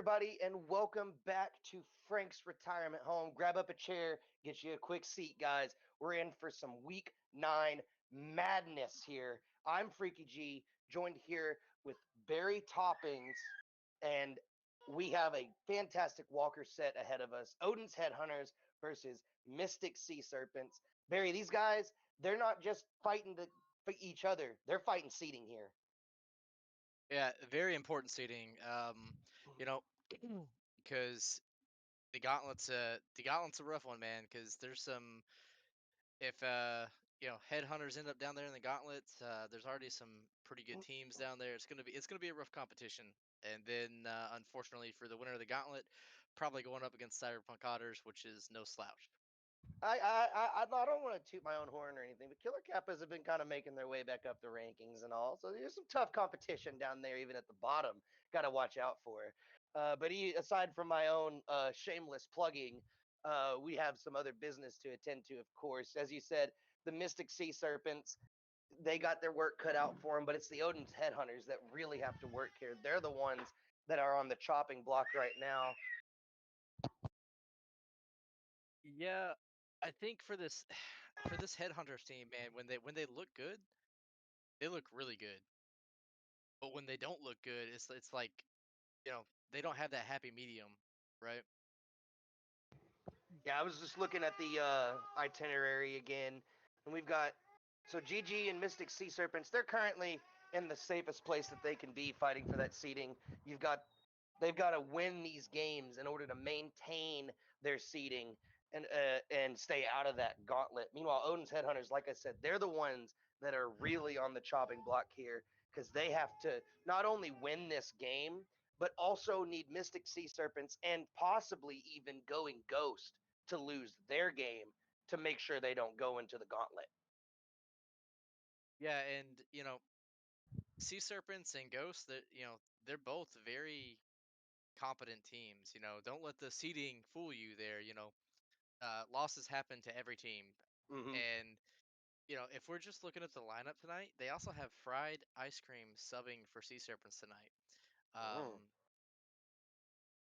everybody, and welcome back to Frank's retirement home. Grab up a chair, get you a quick seat, guys. We're in for some week 9 madness here. I'm Freaky G, joined here with Barry Toppings, and we have a fantastic Walker set ahead of us. Odin's Headhunters versus Mystic Sea Serpents. Barry, these guys, they're not just fighting for each other, they're fighting seating here. Yeah, very important seating. You know, because the gauntlet's a rough one, man. Because there's some if headhunters end up down there in the gauntlet, there's already some pretty good teams down there. It's gonna be a rough competition. And then unfortunately for the winner of the gauntlet, probably going up against Cyberpunk Otters, which is no slouch. I don't want to toot my own horn or anything, but Killer Kappas have been kind of making their way back up the rankings and all. So there's some tough competition down there, even at the bottom. Got to watch out for. Aside from my own shameless plugging, we have some other business to attend to, of course. As you said, the Mystic Sea Serpents, they got their work cut out for them, but it's the Odin's Headhunters that really have to work here. They're the ones that are on the chopping block right now. Yeah, I think for this for this headhunters team, man, when they look good, they look really good. But when they don't look good, it's like you know they don't have that happy medium, right? Yeah, I was just looking at the itinerary again, and we've got so GG and Mystic Sea Serpents. They're currently in the safest place that they can be, fighting for that seeding. You've got they've got to win these games in order to maintain their seeding and stay out of that gauntlet. Meanwhile, Odin's Headhunters, like I said, they're the ones that are really on the chopping block here because they have to not only win this game but also need Mystic Sea Serpents and possibly even going Ghost to lose their game to make sure they don't go into the gauntlet. Yeah, and sea serpents and ghosts. That they're both very competent teams. Don't let the seeding fool you. There, losses happen to every team, Mm-hmm. and if we're just looking at the lineup tonight, they also have fried ice cream subbing for sea serpents tonight. Mm.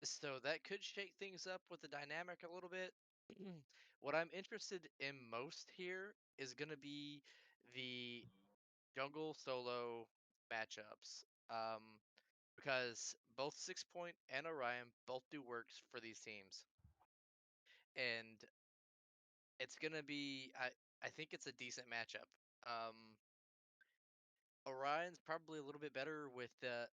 So that could shake things up with the dynamic a little bit. What I'm interested in most here is going to be the jungle solo matchups. Because both 6 Point and Orion both do works for these teams. And it's going to be, I think it's a decent matchup. Um, Orion's probably a little bit better with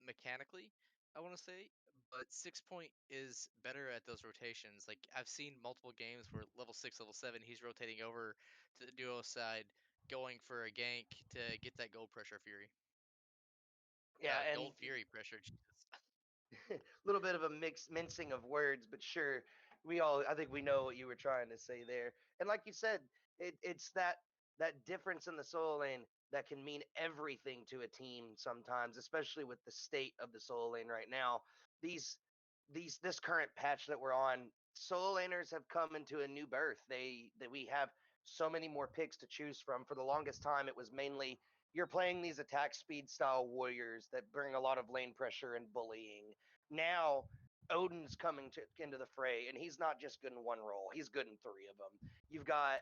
mechanically, I want to say, but 6 Point is better at those rotations. Like I've seen multiple games where level 6, level 7, he's rotating over to the duo side, going for a gank to get that gold pressure fury. Yeah, and Gold fury pressure, Jesus. a little bit of a mincing of words, but sure, I think we know what you were trying to say there. And like you said, it's that difference in the soul lane that can mean everything to a team sometimes, especially with the state of the soul lane right now. These this current patch that we're on, soul laners have come into a new birth. That we have so many more picks to choose from. For the longest time, it was mainly you're playing these attack speed style warriors that bring a lot of lane pressure and bullying. Now Odin's coming into the fray, and he's not just good in one role; he's good in three of them. You've got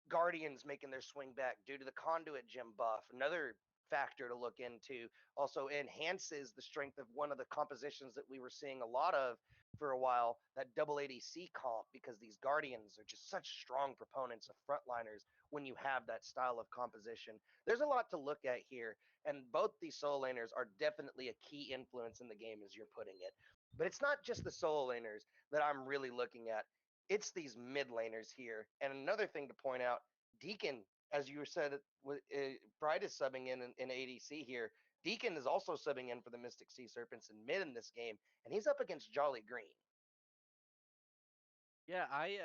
Guardians making their swing back due to the conduit gem buff. Another factor to look into. Also enhances the strength of one of the compositions that we were seeing a lot of for a while, that double ADC comp, because these Guardians are just such strong proponents of frontliners when you have that style of composition. There's a lot to look at here, and both these soul laners are definitely a key influence in the game as you're putting it. But it's not just the soul laners that I'm really looking at. It's these mid laners here. And another thing to point out, Deacon, as you said, Bride is subbing in ADC here. Deacon is also subbing in for the Mystic Sea Serpents in mid in this game, and he's up against Jolly Green. Yeah, I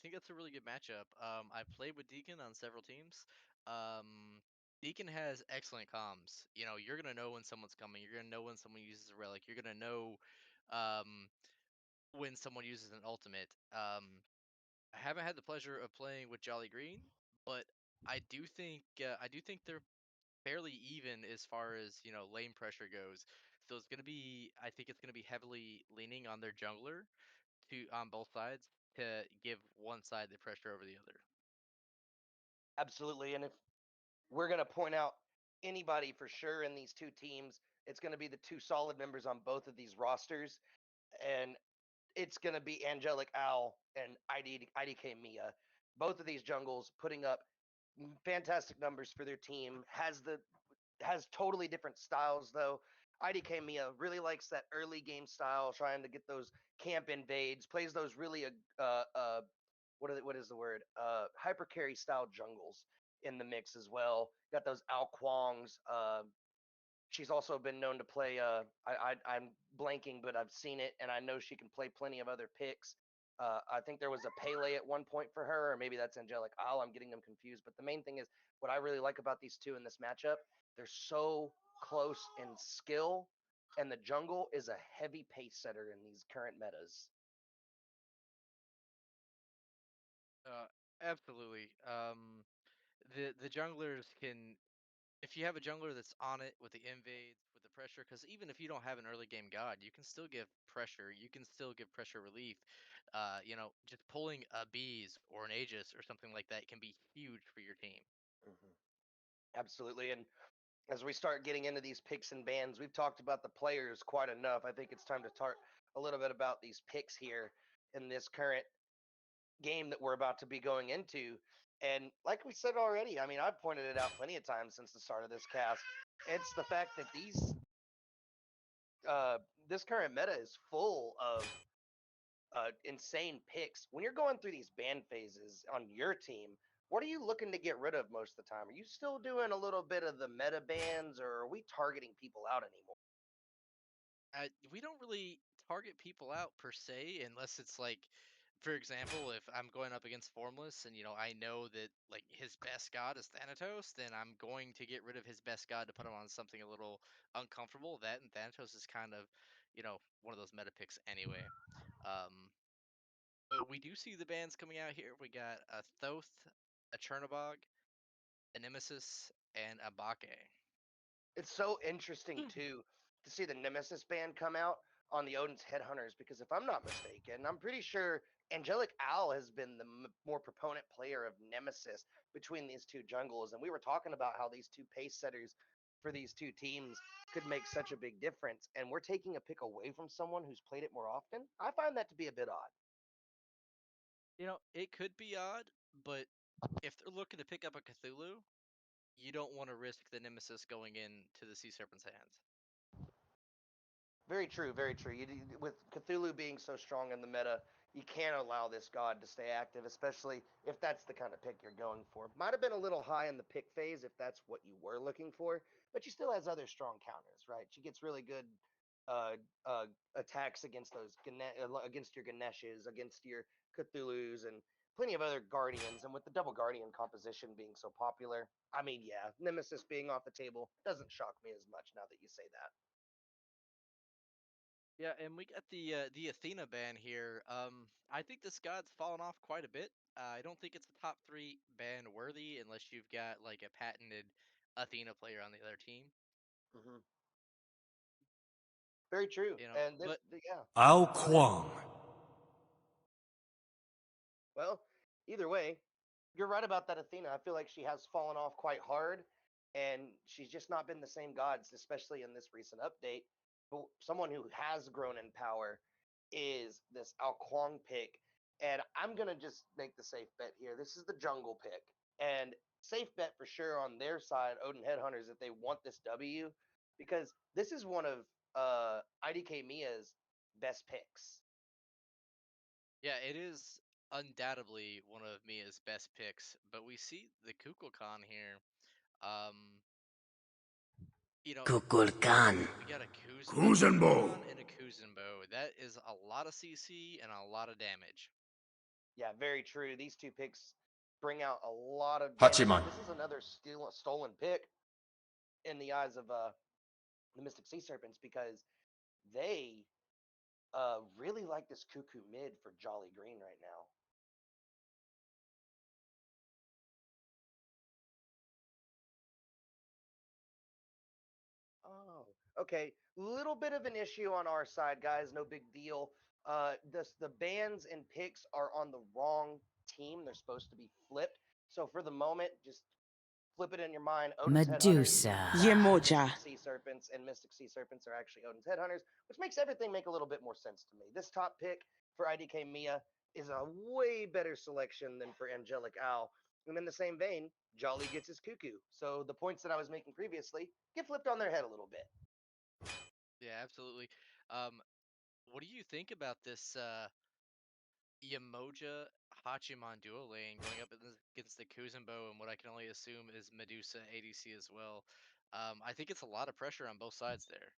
think that's a really good matchup. I've played with Deacon on several teams. Deacon has excellent comms. You're gonna know when someone's coming. You're gonna know when someone uses a relic. You're gonna know um, when someone uses an ultimate. I haven't had the pleasure of playing with Jolly Green, but I do think they're fairly even as far as lane pressure goes. So it's gonna be, I think it's gonna be heavily leaning on their jungler to on both sides to give one side the pressure over the other. Absolutely. And if we're going to point out anybody for sure in these two teams, it's going to be the two solid members on both of these rosters. And it's going to be Angelic Owl and IDK Mia. Both of these jungles putting up fantastic numbers for their team. Has totally different styles though. IDK Mia really likes that early game style, trying to get those camp invades. Plays those really what is the word? Hyper carry style jungles in the mix as well. Got those Ao Kwongs. She's also been known to play. I'm blanking, but I've seen it, and I know she can play plenty of other picks. I think there was a Pele at one point for her, or maybe that's Angelic Isle. I'm getting them confused. But the main thing is what I really like about these two in this matchup. They're so close in skill, and the jungle is a heavy pace setter in these current metas. Uh, Absolutely. The junglers can, if you have a jungler that's on it with the invades, with the pressure, because even if you don't have an early game god, you can still give pressure. You can still give pressure relief. Just pulling a bees or an Aegis or something like that can be huge for your team. Mm-hmm. Absolutely. And as we start getting into these picks and bans, we've talked about the players quite enough. I think it's time to talk a little bit about these picks here in this current game that we're about to be going into. And like we said already, I mean, I've pointed it out plenty of times since the start of this cast. It's the fact that uh, this current meta is full of insane picks. When you're going through these ban phases on your team, what are you looking to get rid of most of the time? Are you still doing a little bit of the meta bans, or are we targeting people out anymore? We don't really target people out per se, unless it's like, for example, if I'm going up against Formless and I know that like his best god is Thanatos, then I'm going to get rid of his best god to put him on something a little uncomfortable. That and Thanatos is kind of, one of those meta picks anyway. Um, but we do see the bands coming out here. We got a Thoth, a Chernobog, a Nemesis, and a Bake. It's so interesting too to see the Nemesis band come out on the Odin's Headhunters because if I'm not mistaken, I'm pretty sure Angelic Owl has been the more proponent player of Nemesis between these two jungles, and we were talking about how these two pace setters for these two teams could make such a big difference, and we're taking a pick away from someone who's played it more often. I find that to be a bit odd. It could be odd, but if they're looking to pick up a Cthulhu, you don't want to risk the Nemesis going into the Sea Serpent's hands. Very true, very true. With Cthulhu being so strong in the meta, you can't allow this god to stay active, especially if that's the kind of pick you're going for. Might have been a little high in the pick phase if that's what you were looking for, but she still has other strong counters, right? She gets really good uh, uh, attacks against against your Ganesh's, against your Cthulhu's, and plenty of other guardians. And with the double guardian composition being so popular, I mean, yeah, Nemesis being off the table doesn't shock me as much now that you say that. Yeah, and we got the Athena ban here. I think this god's fallen off quite a bit. I don't think it's a top three ban worthy unless you've got like a patented Athena player on the other team. Mm-hmm. Very true. And But yeah, Ao go ahead. Kwang. Well, either way, you're right about that Athena. I feel like she has fallen off quite hard, and she's just not been the same gods, especially in this recent update. But someone who has grown in power is this Ao Kwang pick, and I'm gonna just make the safe bet here. This is the jungle pick, and safe bet for sure on their side, Odin Headhunters, if they want this W, because this is one of IDK Mia's best picks. yeah, it is undoubtedly one of Mia's best picks. But we see the Kukulkan here. Um, you know, Kukulkan. we got a Kuzenbo. Kukulkan and a Kuzenbo. That is a lot of CC and a lot of damage. Yeah, very true. These two picks bring out a lot of damage. Hachiman. This is another stolen pick in the eyes of the Mystic Sea Serpents because they really like this Cuckoo mid for Jolly Green right now. Oh, Okay, little bit of an issue on our side, guys. No big deal. The bans and picks are on the wrong team. They're supposed to be flipped. So for the moment, just flip it in your mind. Odin's Headhunters Medusa. is actually Mystic Sea Serpents, and Mystic Sea Serpents are actually Odin's Headhunters, which makes everything make a little bit more sense to me. This top pick for IDK Mia is a way better selection than for Angelic Owl. And in the same vein, Jolly gets his Cuckoo. So the points that I was making previously get flipped on their head a little bit. Yeah, absolutely. Um, what do you think about this Yamoja Hachiman duo lane going up against the Kuzumbo and what I can only assume is Medusa ADC as well? I think it's a lot of pressure on both sides there.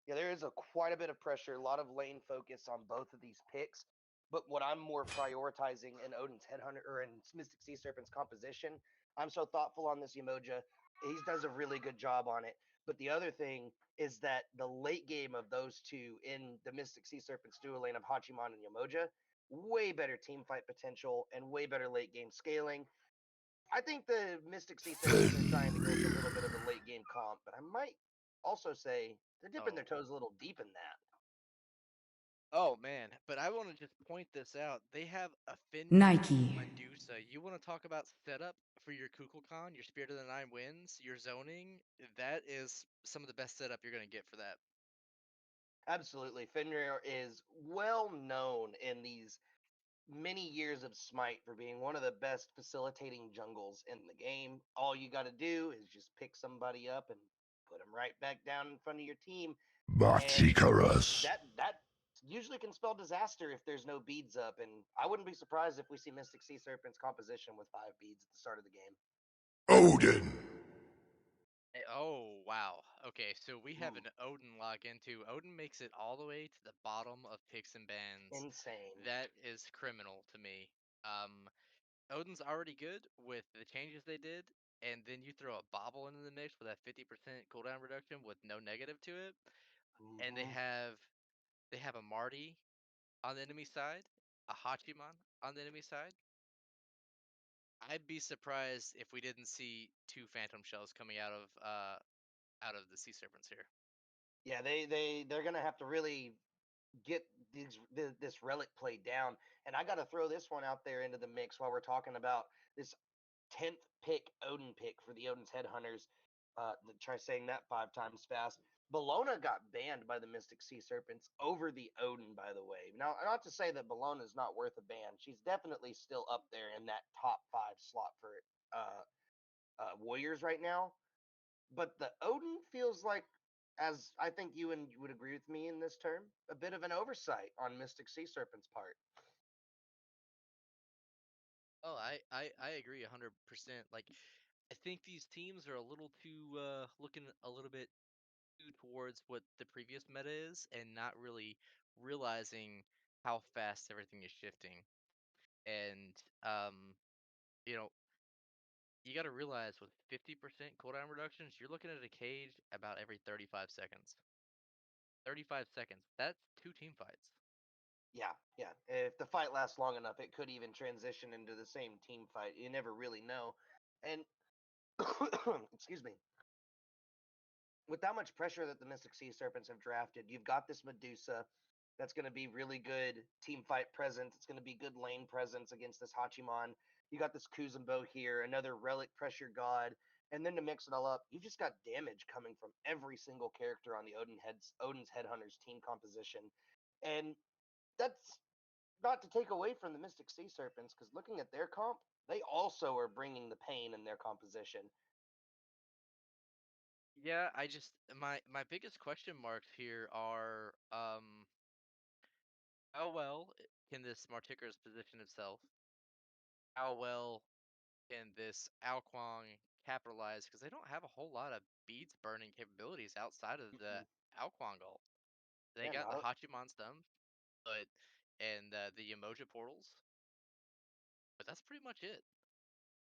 Yeah, there is quite a bit of pressure, a lot of lane focus on both of these picks. But what I'm more prioritizing in Odin's Headhunter or in Mystic Sea Serpent's composition, I'm so thoughtful on this Yamoja. He does a really good job on it. But the other thing is that the late game of those two in the Mystic Sea Serpent's dual lane of Hachiman and Yamoja, way better team fight potential and way better late game scaling. I think the Mystic Sea Serpents are trying to go for a little bit of a late game comp, but I might also say they're dipping their Oh, toes a little deep in that. oh man! But I want to just point this out. They have a Fenrir Nike. Medusa. You want to talk about setup for your Kukulkan, your Spirit of the Nine Winds, your zoning? That is some of the best setup you're gonna get for that. Absolutely. Fenrir is well known in these many years of Smite for being one of the best facilitating jungles in the game. All you got to do is just pick somebody up and put them right back down in front of your team. And Massacrus. that usually can spell disaster if there's no beads up. And I wouldn't be surprised if we see Mystic Sea Serpent's composition with 5 beads at the start of the game. Odin. Oh wow. Okay, so we have Mm, an Odin log into. Odin makes it all the way to the bottom of picks and bans. insane. That is criminal to me. Um, Odin's already good with the changes they did, and then you throw a bobble into the mix with that 50% cooldown reduction with no negative to it, and Hmm. they have a Marty on the enemy side, a Hachiman on the enemy side. I'd be surprised if we didn't see two Phantom Shells coming out of the Sea Serpents here. Yeah, they're gonna have to really get this relic play down. And I got to throw this one out there into the mix while we're talking about this 10th pick Odin pick for the Odin's Headhunters. Try saying that 5 times fast. Bologna got banned by the Mystic Sea Serpents over the Odin, by the way. Now, not to say that Bologna is not worth a ban. She's definitely still up there in that top 5 slot for uh, Warriors right now. But the Odin feels like, as I think you would agree with me in this term, a bit of an oversight on Mystic Sea Serpent's part. Oh, I agree 100%. Like, I think these teams are a little too looking a little bit too towards what the previous meta is and not really realizing how fast everything is shifting. And you know, you got to realize with 50% cooldown reductions, you're looking at a cage about every 35 seconds. 35 seconds. That's two team fights. Yeah, yeah. If the fight lasts long enough, it could even transition into the same team fight. You never really know. And excuse me, with that much pressure that the Mystic Sea Serpents have drafted, you've got this Medusa that's going to be really good team fight presence. It's going to be good lane presence against this Hachiman. You got this Kuzumbo here, another relic pressure god. And then to mix it all up, you've just got damage coming from every single character on the Odin's Headhunters team composition. And that's not to take away from the Mystic Sea Serpents, because looking at their comp, they also are bringing the pain in their composition. Yeah, I just my biggest question marks here are how well can this Martikers position itself? How well can this Alquang capitalize? Because they don't have a whole lot of beads burning capabilities outside of the Mhm. Alquang ult. They Yeah, got the not Hachiman stuff, but and the Emoja portals, but that's pretty much it.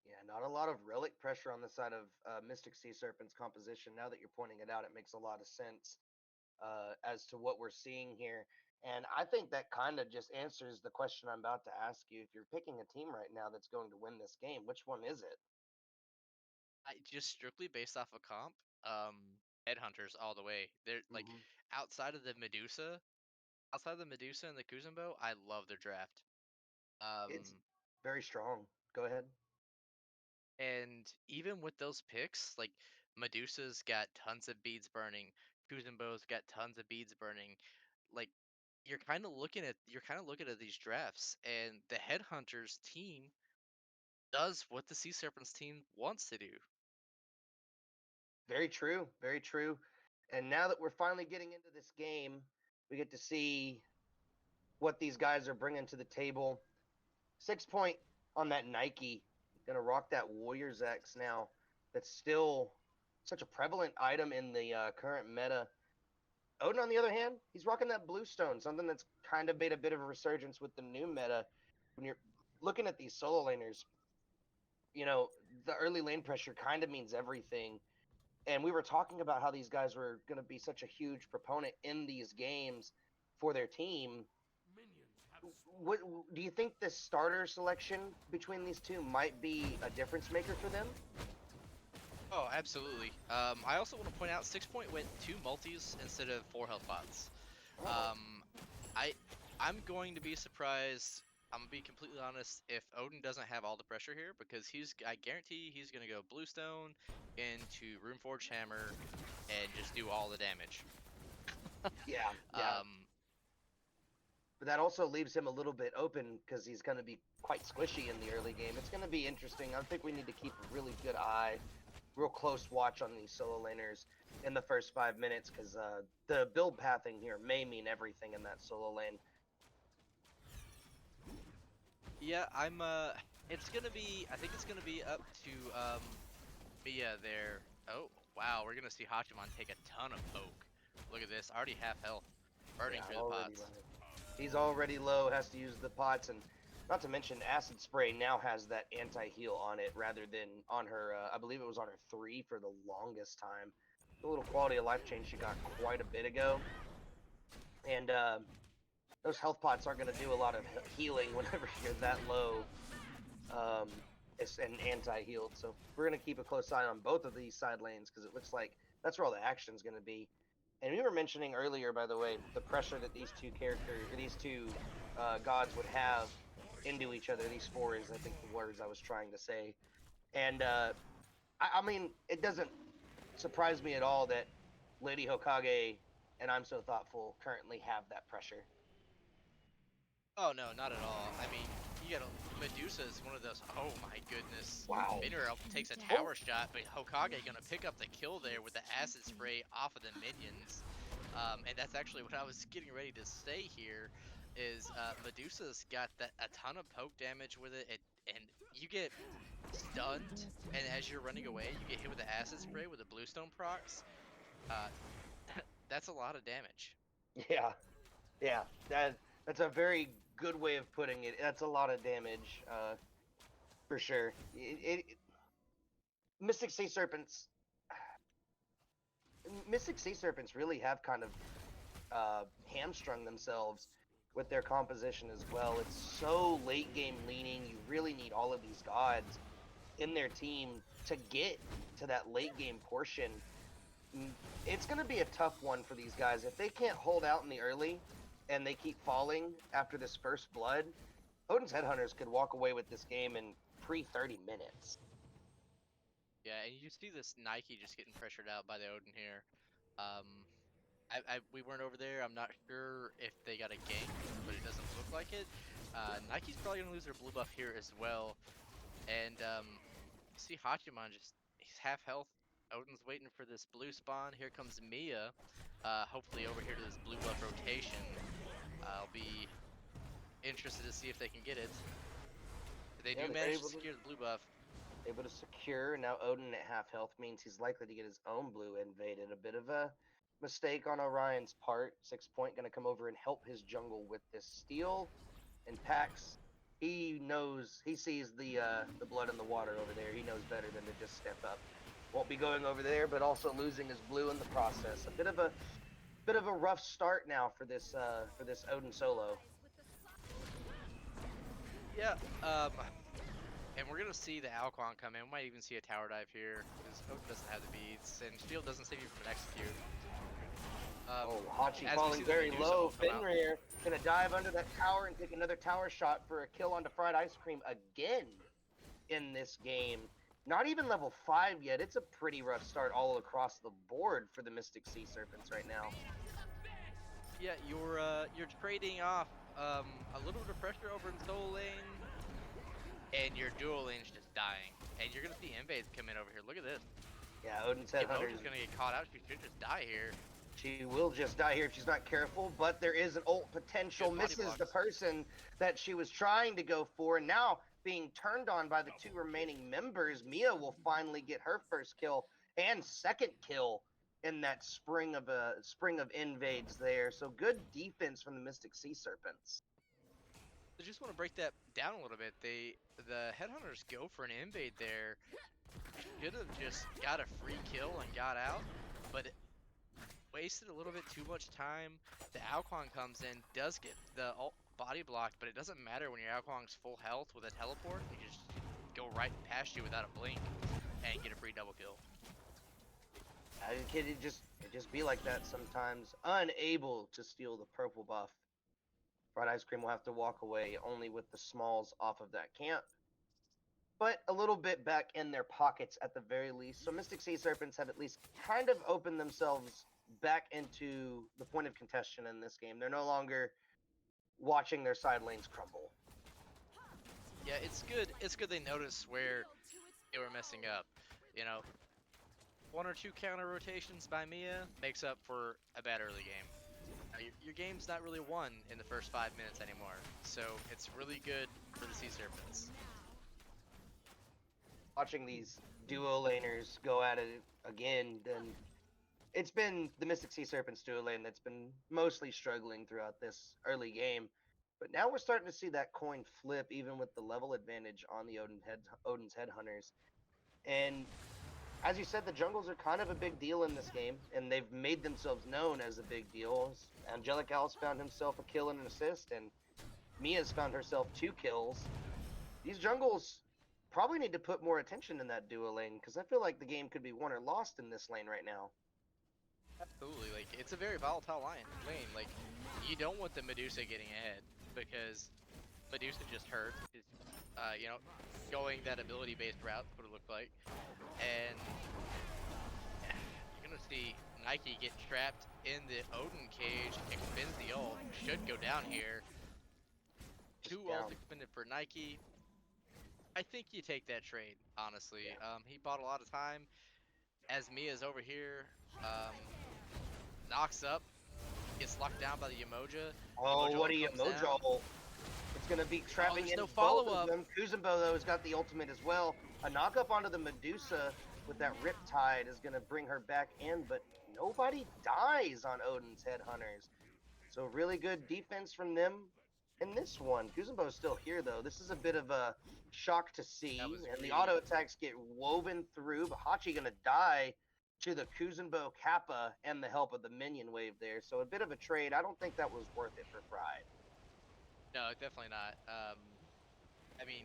Yeah, not a lot of relic pressure on the side of Mystic Sea Serpent's composition. Now that you're pointing it out, it makes a lot of sense as to what we're seeing here. And I think that kind of just answers the question I'm about to ask you. If you're picking a team right now that's going to win this game, which one is it? Just strictly based off of comp. headhunters all the way. They're like Hmm. outside of the Medusa, outside of the Medusa and the Kuzenbo, I love their draft. It's Um, very strong. Go ahead. and even with those picks, like Medusa's got tons of beads burning, Kuzenbo's got tons of beads burning. Like you're kind of looking at these drafts, and the headhunters team does what the Sea Serpents team wants to do. Very true. Very true. And now that we're finally getting into this game, we get to see what these guys are bringing to the table. 6 point on that Nike. Gonna rock that Warriors X now. That's still such a prevalent item in the current meta. Odin, on the other hand, he's rocking that Bluestone, something that's kind of made a bit of a resurgence with the new meta. When you're looking at these solo laners, the early lane pressure kind of means everything. And we were talking about how these guys were going to be such a huge proponent in these games for their team. What do you think the starter selection between these two might be a difference maker for them? Oh, absolutely. I also want to point out 6 point went 2 multis instead of 4 health pots. Oh, Um, I I'm going to be surprised. I'm gonna be completely honest if Odin doesn't have all the pressure here because I guarantee he's gonna go Bluestone into Runeforge Hammer and just do all the damage. yeah, yeah. Um, But that also leaves him a little bit open because he's going to be quite squishy in the early game. It's going to be interesting. I think we need to keep a really good eye, real close watch on these solo laners in the first 5 minutes because the build pathing here may mean everything in that solo lane. yeah, it's gonna be. I think it's gonna be up to Mia there. Oh wow, we're gonna see Hachiman take a ton of poke. Look at this, already half health, burning Yeah, through the already pots. running. He's already low, has to use the pots, and not to mention acid spray now has that anti-heal on it rather than on her. I believe it was on her 3 for the longest time. The little quality of life change she got quite a bit ago, and those health pots aren't going to do a lot of healing whenever you're that low. It's an anti-healed, so we're going to keep a close eye on both of these side lanes because it looks like that's where all the action's going to be. And we were mentioning earlier, by the way, the pressure that these two gods would have into each other. These four is, I think, the words I was trying to say. And I mean, it doesn't surprise me at all that Lady Hokage and I'm So Thoughtful currently have that pressure. Oh no, not at all. I mean, you got Medusa is one of those. Oh my goodness. Wow. Mineral takes a Oh, tower shot, but Hokage gonna pick up the kill there with the acid spray off of the minions. And that's actually what I was getting ready to say here. Is Medusa's got a ton of poke damage with it, and you get stunned, and as you're running away, you get hit with the acid spray with the bluestone procs. Uh, that's a lot of damage. yeah, yeah. That's a very good way of putting it. That's a lot of damage, for sure. Mystic Sea Serpents, Mystic Sea Serpents really have kind of hamstrung themselves with their composition as well. It's so late game leaning. You really need all of these gods in their team to get to that late game portion. It's going to be a tough one for these guys. If they can't hold out in the early and they keep falling after this first blood, Odin's Headhunters could walk away with this game in pre 30 minutes. Yeah, and you see this Nike just getting pressured out by the Odin here. Um, we weren't over there. I'm not sure if they got a gank, but it doesn't look like it. Nike's probably gonna lose their blue buff here as well. And see Hachiman just he's half health. Odin's waiting for this blue spawn. Here comes Mia. Hopefully over here to this blue buff rotation. I'll be interested to see if they can get it. If they Yeah, do they're manage to secure the blue buff. able to secure. Now Odin at half health means he's likely to get his own blue invaded. A bit of a mistake on Orion's part. 6 point going to come over and help his jungle with this steal. And Pax, he sees the blood in the water over there. He knows better than to just step up. Won't be going over there, but also losing his blue in the process. A bit of a rough start now for this Odin solo. Yeah. And we're gonna see the Alquan come in. We might even see a tower dive here because Odin doesn't have the beads, and shield doesn't save you from an execute. Hachi As we falling see the very Medusa low. ult come out. Fenrir gonna dive under that tower and take another tower shot for a kill onto Fried Ice Cream again in this game. Not even level 5 yet. It's a pretty rough start all across the board for the Mystic Sea Serpents right now. Yeah, you're trading off a little bit of pressure over in solo lane, and your dual lane's just dying. And you're gonna see invades come in over here. Look at this. Yeah, Odin's If Headhunter Moja's gonna get caught out, she should just die here. She will just die here if she's not careful, but there is an ult potential. Good body Misses the blocks. person that she was trying to go for, and now being turned on by the 2 remaining members, Mia will finally get her first kill and second kill in that spring of invades there. So good defense from the Mystic Sea Serpents. I just want to break that down a little bit. The headhunters go for an invade there. Should have just got a free kill and got out, but wasted a little bit too much time. The Alquan comes in, does get the body blocked, but it doesn't matter when your Alquan's full health with a teleport. You just go right past you without a blink and get a free double kill. It just be like that sometimes. Unable to steal the purple buff. Fried Ice Cream will have to walk away only with the smalls off of that camp. But a little bit back in their pockets at the very least. So Mystic Sea Serpents have at least kind of opened themselves back into the point of contention in this game. They're no longer watching their side lanes crumble. Yeah, it's good. It's good they notice where they were messing up. You know, 1 or 2 counter rotations by Mia makes up for a bad early game. Your game's not really won in the first 5 minutes anymore, so it's really good for the Sea Serpents. Watching these duo laners go at it again, then it's been the Mystic Sea Serpents duo lane that's been mostly struggling throughout this early game. But now we're starting to see that coin flip, even with the level advantage on the Odin's Headhunters. And as you said, the jungles are kind of a big deal in this game, and they've made themselves known as a big deal. Angelic Alice found himself a kill and an assist, and Mia's found herself 2 kills. These jungles probably need to put more attention in that duo lane, because I feel like the game could be won or lost in this lane right now. Absolutely, like it's a very volatile lane. Like you don't want the Medusa getting ahead because Medusa just hurt. You know, going that ability-based route, what it looked like, and you're gonna see Nike get trapped in the Odin cage. Expends the ult, should go down here. 2 ults expended for Nike. I think you take that trade, honestly. Yeah. He bought a lot of time. As Mia's over here, knocks up, gets locked down by the Yemoja. Oh, what a comes down. Yemoja ult. It's going to be trapping there's in no both follow-up. of them. Kuzumbo, though, has got the ultimate as well. A knock up onto the Medusa with that Riptide is going to bring her back in, but nobody dies on Odin's Headhunters. So really good defense from them in this one. Kuzumbo's still here, though. This is a bit of a shock to see, and the auto attacks get woven through, but Hachi going to die to the Kuzumbo Kappa and the help of the minion wave there. So a bit of a trade. I don't think that was worth it for Fried. No, definitely not. I mean,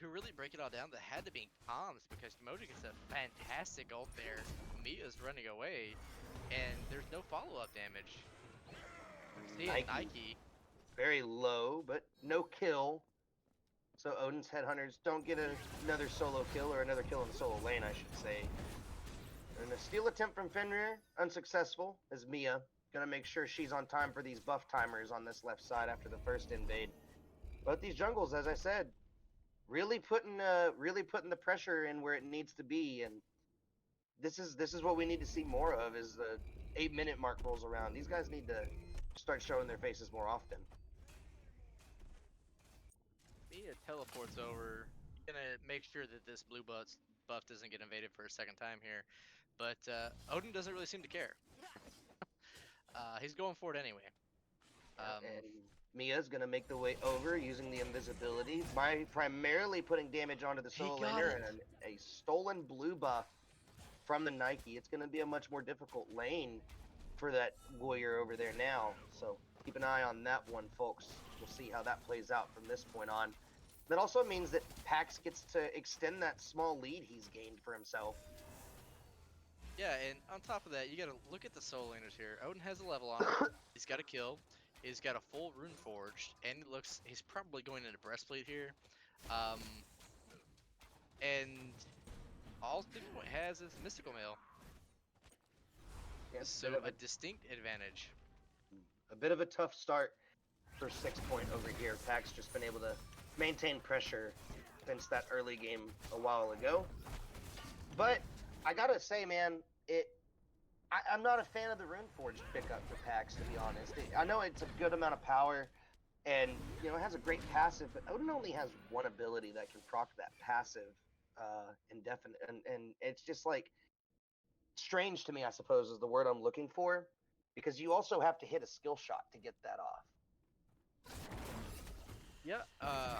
to really break it all down, that had to be comms because Yemoja gets a fantastic ult there. Mia's running away, and there's no follow-up damage. See it, Nike. Very low, but no kill. So Odin's Headhunters don't get another solo kill, or another kill in the solo lane, I should say. And a steal attempt from Fenrir, unsuccessful, as Mia gonna make sure she's on time for these buff timers on this left side after the first invade. But these jungles, as I said, really putting the pressure in where it needs to be, and this is what we need to see more of. Is the 8-minute mark rolls around, these guys need to start showing their faces more often. Mia teleports over, gonna make sure that this blue buff doesn't get invaded for a second time here, but Odin doesn't really seem to care. He's going for it anyway. And Mia's gonna make the way over using the invisibility by primarily putting damage onto the solo laner and a stolen blue buff from the Nike. It's gonna be a much more difficult lane for that warrior over there now. So keep an eye on that one, folks. We'll see how that plays out from this point on. that also means that Pax gets to extend that small lead he's gained for himself. Yeah, and on top of that, you gotta look at the soul laners here. Odin has a level on him. He's got a kill. He's got a full rune forged, and it looks he's probably going into breastplate here. Um, and all 6-point has is mystical mail, Yeah, so a distinct advantage. a bit of a tough start for 6-point over here. Pax just been able to maintain pressure since that early game a while ago. But I gotta say, man, I'm not a fan of the Runeforged pickup for Pax, to be honest. I know it's a good amount of power, and it has a great passive, but Odin only has one ability that can proc that passive indefinite, and it's just like strange to me, I suppose, is the word I'm looking for, because you also have to hit a skill shot to get that off. Yeah. I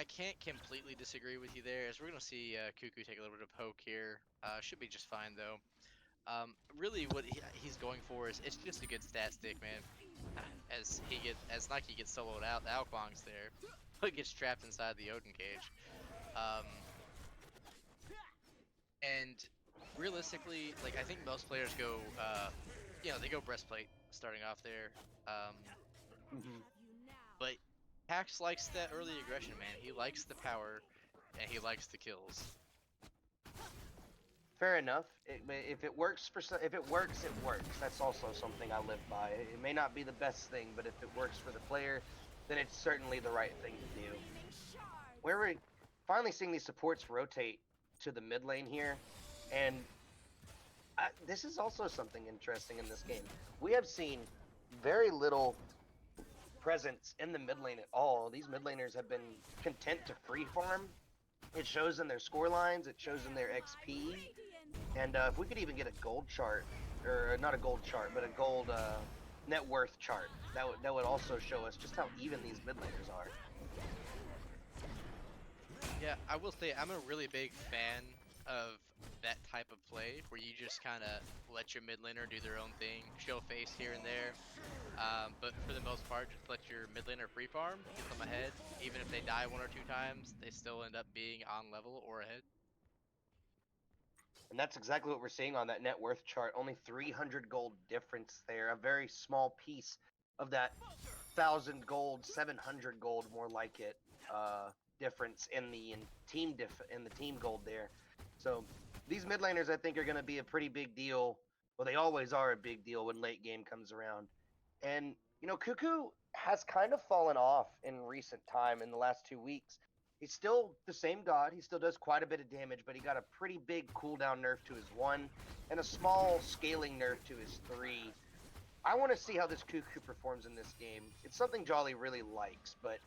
can't completely disagree with you there, as we're gonna see Cuckoo take a little bit of poke here. Should be just fine though. Really, what he's going for is it's just a good stat stick, man. As Nike gets soloed out, the Alkwang's there, but gets trapped inside the Odin cage. Um, and realistically, like I think most players go, they go breastplate starting off there. Mm-hmm. But Pax likes that early aggression, man. He likes the power, and he likes the kills. Fair enough. If it works if it works, it works. That's also something I live by. It may not be the best thing, but if it works for the player, then it's certainly the right thing to do. Where we're finally seeing these supports rotate to the mid lane here, and this is also something interesting in this game. We have seen very little presence in the mid lane at all. These mid laners have been content to free farm. It shows in their score lines, it shows in their XP, and if we could even get a gold chart, or not a gold chart, but a gold net worth chart, that would also show us just how even these mid laners are. Yeah, I will say I'm a really big fan of that type of play where you just kind of let your mid laner do their own thing, show face here and there. But for the most part, just let your mid laner free farm, get them ahead. Even if they die 1 or 2 times, they still end up being on level or ahead. And that's exactly what we're seeing on that net worth chart. Only 300 gold difference there. A very small piece of that 1,000 gold, 700 gold, more like it, difference in the team gold there. So these mid laners, I think, are going to be a pretty big deal. Well, they always are a big deal when late game comes around. And Cuckoo has kind of fallen off in recent time in the last 2 weeks. He's still the same god. He still does quite a bit of damage, but he got a pretty big cooldown nerf to his 1 and a small scaling nerf to his 3. I want to see how this Cuckoo performs in this game. It's something Jolly really likes, but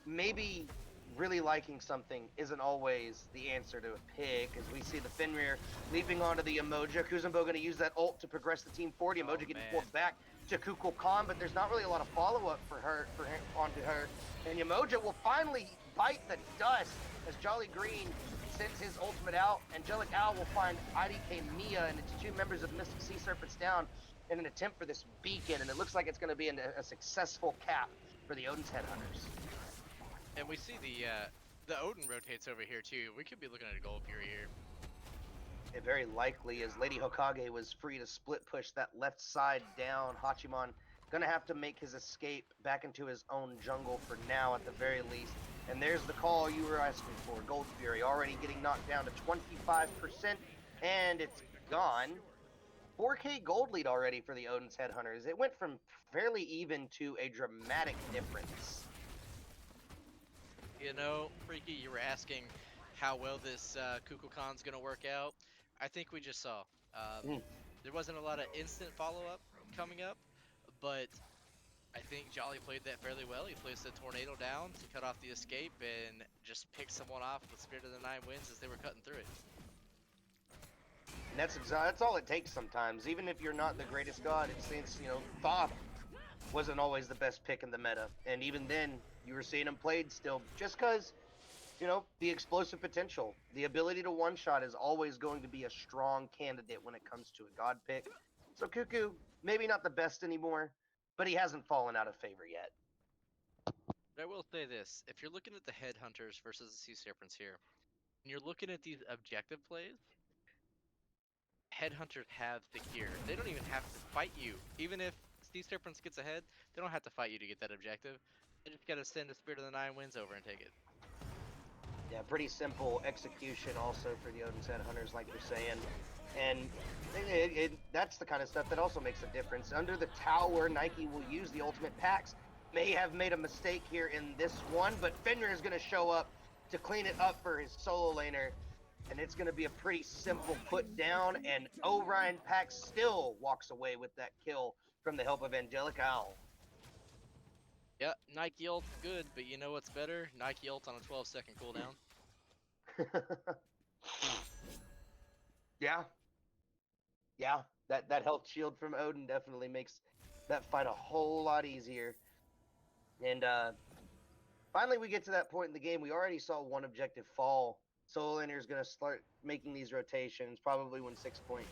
maybe really liking something isn't always the answer to a pick, as we see the Fenrir leaping onto the Emoja. Kuzumbo going to use that ult to progress the team forward. Emoja getting pulled back to Kukulkan, but there's not really a lot of follow-up for him onto her. And Emoja will finally bite the dust as Jolly Green sends his ultimate out. Angelic Owl will find IDK Mia and its 2 members of Mystic Sea Serpents down in an attempt for this beacon, and it looks like it's going to be a successful cap for the Odin's Headhunters. And we see the Odin rotates over here too. We could be looking at a Gold Fury here. It very likely, as Lady Hokage was free to split push that left side down. Hachiman gonna have to make his escape back into his own jungle for now at the very least. And there's the call you were asking for. Gold Fury already getting knocked down to 25%, and it's gone. 4K gold lead already for the Odin's Headhunters. It went from fairly even to a dramatic difference. Freaky, you were asking how well this Kukulkan's gonna work out. I think we just saw. There wasn't a lot of instant follow-up coming up, but I think Jolly played that fairly well. He placed a tornado down to cut off the escape and just picked someone off with Spirit of the Nine Winds as they were cutting through it. And that's all it takes sometimes. Even if you're not the greatest god, it seems, Thoth wasn't always the best pick in the meta. And even then, you were seeing him played still. Just because, the explosive potential, the ability to one-shot is always going to be a strong candidate when it comes to a god pick. So Cuckoo, maybe not the best anymore, but he hasn't fallen out of favor yet. But I will say this: if you're looking at the headhunters versus the sea serpents here, and you're looking at these objective plays, headhunters have the cure. They don't even have to fight you. Even if sea serpents gets ahead, they don't have to fight you to get that objective. They just gotta send the spirit of the nine winds over and take it. Yeah, pretty simple execution also for the Odin's Headhunters, like you're saying. And that's the kind of stuff that also makes a difference. Under the tower, Nike will use the ultimate packs. May have made a mistake here in this one, but Fenrir is going to show up to clean it up for his solo laner. And it's going to be a pretty simple put down. And Orion Pack still walks away with that kill from the help of Angelic Owl. Yeah, Nike ult's good, but you know what's better? Nike ult on a 12-second cooldown. Yeah, yeah, that health shield from Odin definitely makes that fight a whole lot easier. And finally, we get to that point in the game. We already saw one objective fall. Solo laner is going to start making these rotations, probably when 6 Point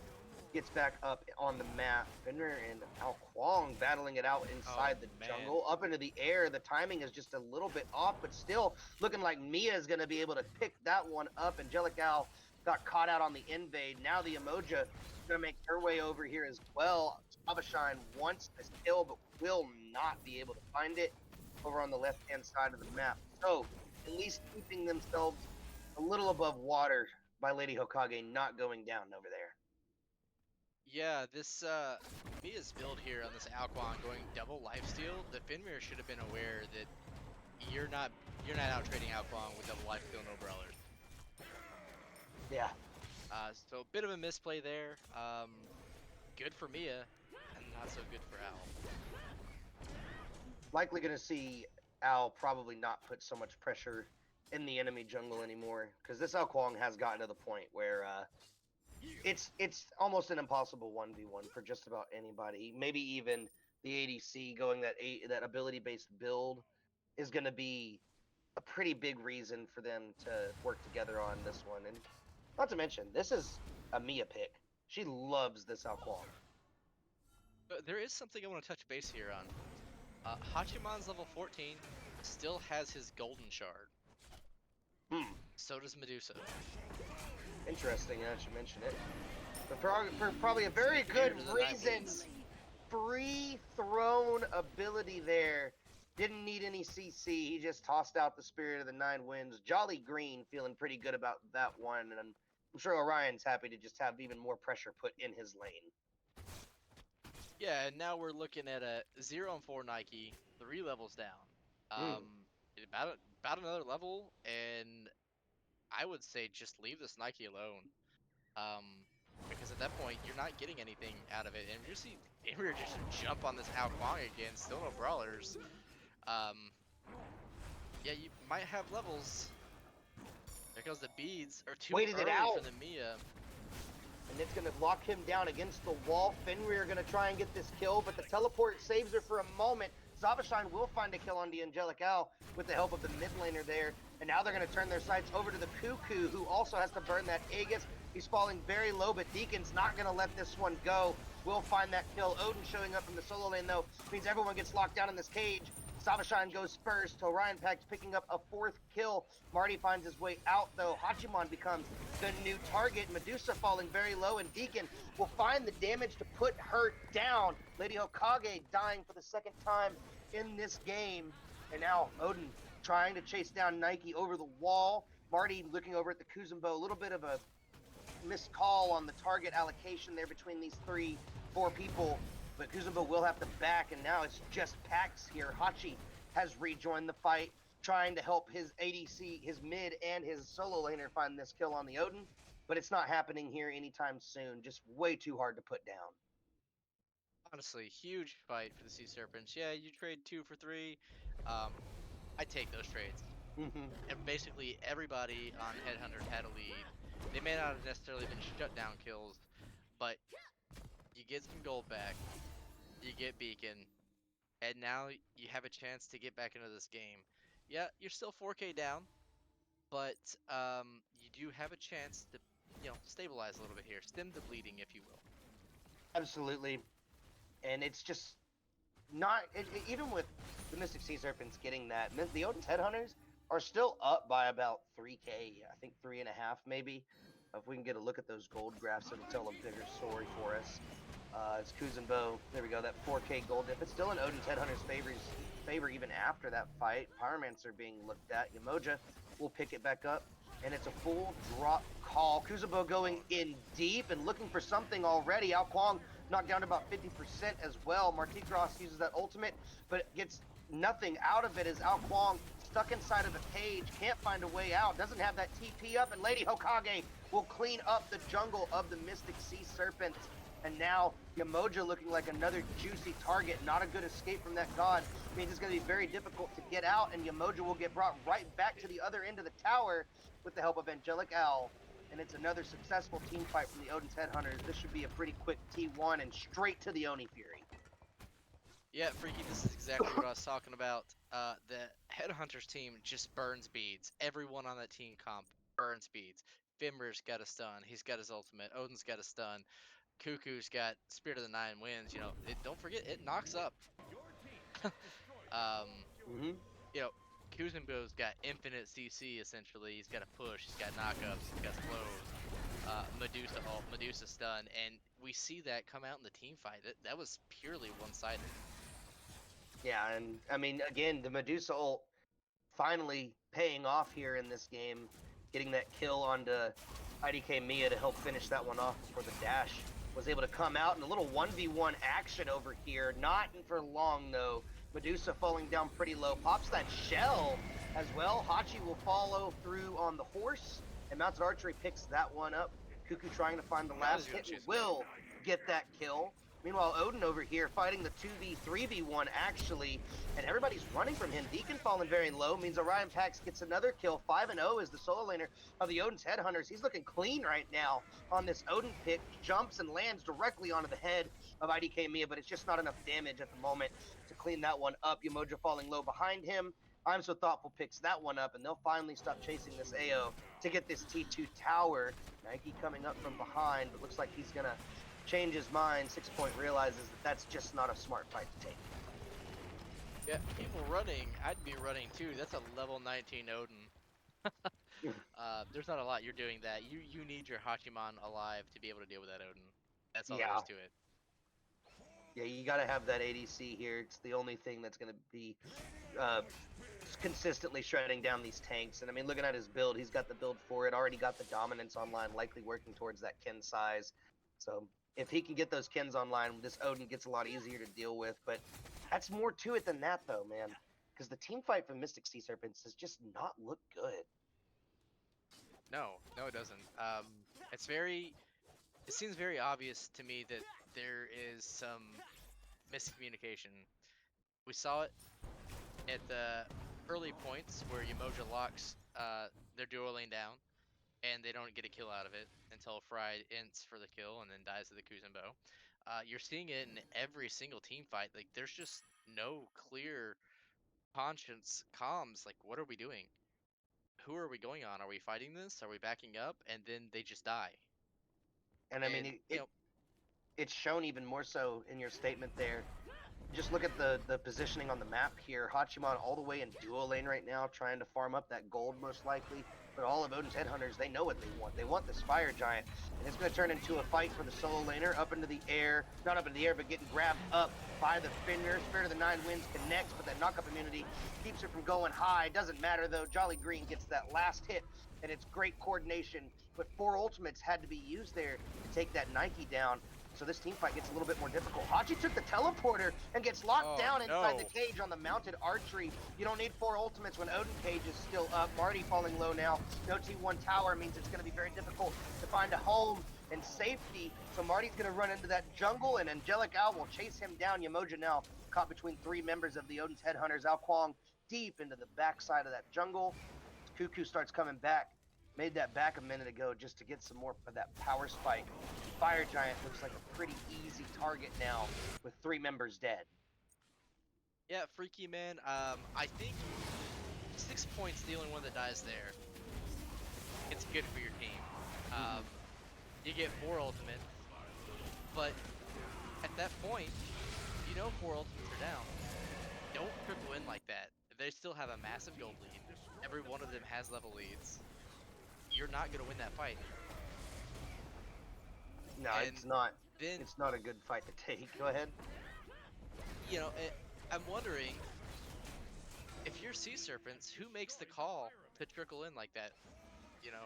gets back up on the map. Fenrir and Ao Kwong battling it out inside the jungle, up into the air. The timing is just a little bit off, but still looking like Mia is going to be able to pick that one up. Angelic Owl got caught out on the invade. Now the Emoja is going to make her way over here as well. Abashine wants this kill, but will not be able to find it over on the left-hand side of the map. So at least keeping themselves a little above water by Lady Hokage not going down over there. Yeah, this Mia's build here on this Alquan going double lifesteal. The Fenrir should have been aware that you're not out trading Alquan with double lifesteal no brawlers. Yeah. So a bit of a misplay there. Good for Mia, and not so good for Al. Likely going to see Al probably not put so much pressure in the enemy jungle anymore, because this Ao Kwong has gotten to the point where it's almost an impossible 1v1 for just about anybody. Maybe even the ADC going that ability based build is going to be a pretty big reason for them to work together on this one. And not to mention, this is a Mia pick. She loves this Ao Kwong. But there is something I want to touch base here on. Hachiman's level 14 still has his golden shard. So does Medusa. Interesting that you mention it. But for probably a very good reason, free thrown ability there. Didn't need any CC. He just tossed out the Spirit of the Nine Winds. Jolly Green feeling pretty good about that one. And I'm sure Orion's happy to just have even more pressure put in his lane. Yeah, and now we're looking at a 0-4 Nike, 3 levels down. About another level, and I would say just leave this Nike alone. Because at that point, you're not getting anything out of it. And you see Imir just jump on this Ao Kwong again, still no brawlers. Yeah, you might have levels. There goes the beads, or too Waited early it out. for the Mia. And it's going to lock him down against the wall. Fenrir going to try and get this kill, but the teleport saves her for a moment. Zabashine will find a kill on the Angelic Owl with the help of the mid laner there. And now they're going to turn their sights over to the Cuckoo, who also has to burn that Aegis. He's falling very low, but Deacon's not going to let this one go. Will find that kill. Odin showing up from the solo lane, though, means everyone gets locked down in this cage. Savashine goes first. Orion Pack's picking up a 4th kill. Marty finds his way out, though. Hachiman becomes the new target. Medusa falling very low, and Deacon will find the damage to put her down. Lady Hokage dying for the 2nd time in this game. And now Odin trying to chase down Nike over the wall. Marty looking over at the Kuzumbo. A little bit of a missed call on the target allocation there between these 4 people. But Kuzumbo will have to back, and now it's just Pax here. Hachi has rejoined the fight, trying to help his ADC, his mid, and his solo laner find this kill on the Odin. But it's not happening here anytime soon. Just way too hard to put down. Honestly, huge fight for the Sea Serpents. Yeah, you trade 2 for 3. I take those trades. And basically everybody on Headhunters had a lead. They may not have necessarily been shutdown kills, but you get some gold back, you get Beacon, and now you have a chance to get back into this game. Yeah, you're still 4K down, but you do have a chance to, stabilize a little bit here, stem the bleeding, if you will. Absolutely. And it's just not, even with the Mystic Sea Serpents getting that. The Odin's Headhunters are still up by about 3K, I think 3.5 maybe. If we can get a look at those gold graphs, it'll tell a bigger story for us. It's Kuzenbo. There we go, that 4K gold dip. It's still in Odin's Headhunters' favor even after that fight. Pyromancer being looked at. Yamoja will pick it back up, and it's a full drop call. Kuzenbo going in deep and looking for something already. Ao Kwang knocked down to about 50% as well. Martigras uses that ultimate, but gets nothing out of it as Ao Kwang stuck inside of a cage, can't find a way out, doesn't have that TP up, and Lady Hokage will clean up the jungle of the Mystic Sea Serpents. And now Yamoja looking like another juicy target. Not a good escape from that god. Means it's going to be very difficult to get out, and Yamoja will get brought right back to the other end of the tower with the help of Angelic Owl. And it's another successful team fight from the Odin's Headhunters. This should be a pretty quick T1 and straight to the Oni Fury. Yeah, Freaky, this is exactly what I was talking about. The Headhunters team just burns beads. Everyone on that team comp burns beads. Fimmer's got a stun. He's got his ultimate. Odin's got a stun. Cuckoo's got Spirit of the Nine Winds. You know, don't forget, it knocks up. um, Mm-hmm. you know, Kuzenbo's got infinite CC essentially. He's got a push. He's got knockups. He's got slows. Medusa ult, Medusa stun, and we see that come out in the team fight. That was purely one-sided. Yeah, and I mean, again, the Medusa ult finally paying off here in this game, getting that kill onto IDK Mia to help finish that one off before the dash was able to come out, and a little 1v1 action over here. Not for long, though. Medusa falling down pretty low. Pops that shell as well. Hachi will follow through on the horse, and Mounted Archery picks that one up. Cuckoo trying to find the last hit and will get that kill. Meanwhile, Odin over here fighting the 2v3v1 actually, and everybody's running from him. Deacon falling very low means Orion Pax gets another kill. 5-0 is the solo laner of the Odin's Headhunters. He's looking clean right now on this Odin pick. Jumps and lands directly onto the head of IDK Mia, but it's just not enough damage at the moment to clean that one up. Yamoja falling low behind him. I'm So Thoughtful picks that one up, and they'll finally stop chasing this AO to get this T2 tower. Nike coming up from behind, but looks like he's going to change his mind. 6 Point realizes that that's just not a smart fight to take. Yeah, people running, I'd be running too. That's a level 19 Odin. There's not a lot you're doing that. You need your Hachiman alive to be able to deal with that Odin. That's all there is to it. Yeah, you got to have that ADC here. It's the only thing that's going to be consistently shredding down these tanks. And I mean, looking at his build, he's got the build for it. Already got the dominance online, likely working towards that Ken size. So if he can get those Kens online, this Odin gets a lot easier to deal with. But that's more to it than that, though, man. Because the team fight from Mystic Sea Serpents has just not looked good. No, it doesn't. It seems very obvious to me that there is some miscommunication. We saw it at the early points where Yamoja locks their duo lane down, and they don't get a kill out of it until Fried ints for the kill and then dies to the Kuzenbo. You're seeing it in every single team fight. Like, there's just no clear conscience comms. Like, what are we doing? Who are we going on? Are we fighting this? Are we backing up? And then they just die. And I mean, it's shown even more so in your statement there. Just look at the positioning on the map here. Hachiman all the way in duo lane right now, trying to farm up that gold most likely. But all of Odin's Headhunters, they know what they want. They want this Fire Giant. And it's going to turn into a fight for the solo laner up into the air. Not up in the air, but getting grabbed up by the Fender. Spirit of the Nine Winds connects, but that knockup immunity keeps it from going high. Doesn't matter, though. Jolly Green gets that last hit, and it's great coordination. But 4 ultimates had to be used there to take that Nike down. So this team fight gets a little bit more difficult. Hachi took the teleporter and gets locked down inside the cage on the Mounted Archery. You don't need 4 ultimates when Odin cage is still up. Marty falling low now. No T1 tower means it's going to be very difficult to find a home and safety. So Marty's going to run into that jungle, and Angelic Owl will chase him down. Yamoja now caught between 3 members of the Odin's Headhunters. Ao Kwang deep into the backside of that jungle. Cuckoo starts coming back. Made that back a minute ago just to get some more of that power spike. Fire Giant looks like a pretty easy target now with 3 members dead. Yeah, Freaky man. I think 6 points the only one that dies there. It's good for your team. You get 4 ultimates, but at that point, you know 4 ultimates are down. don't trickle in like that. They still have a massive gold lead. Every one of them has level leads. You're not gonna win that fight. No, And it's not. then, It's not a good fight to take. Go ahead. I'm wondering if you're Sea Serpents, who makes the call to trickle in like that? You know,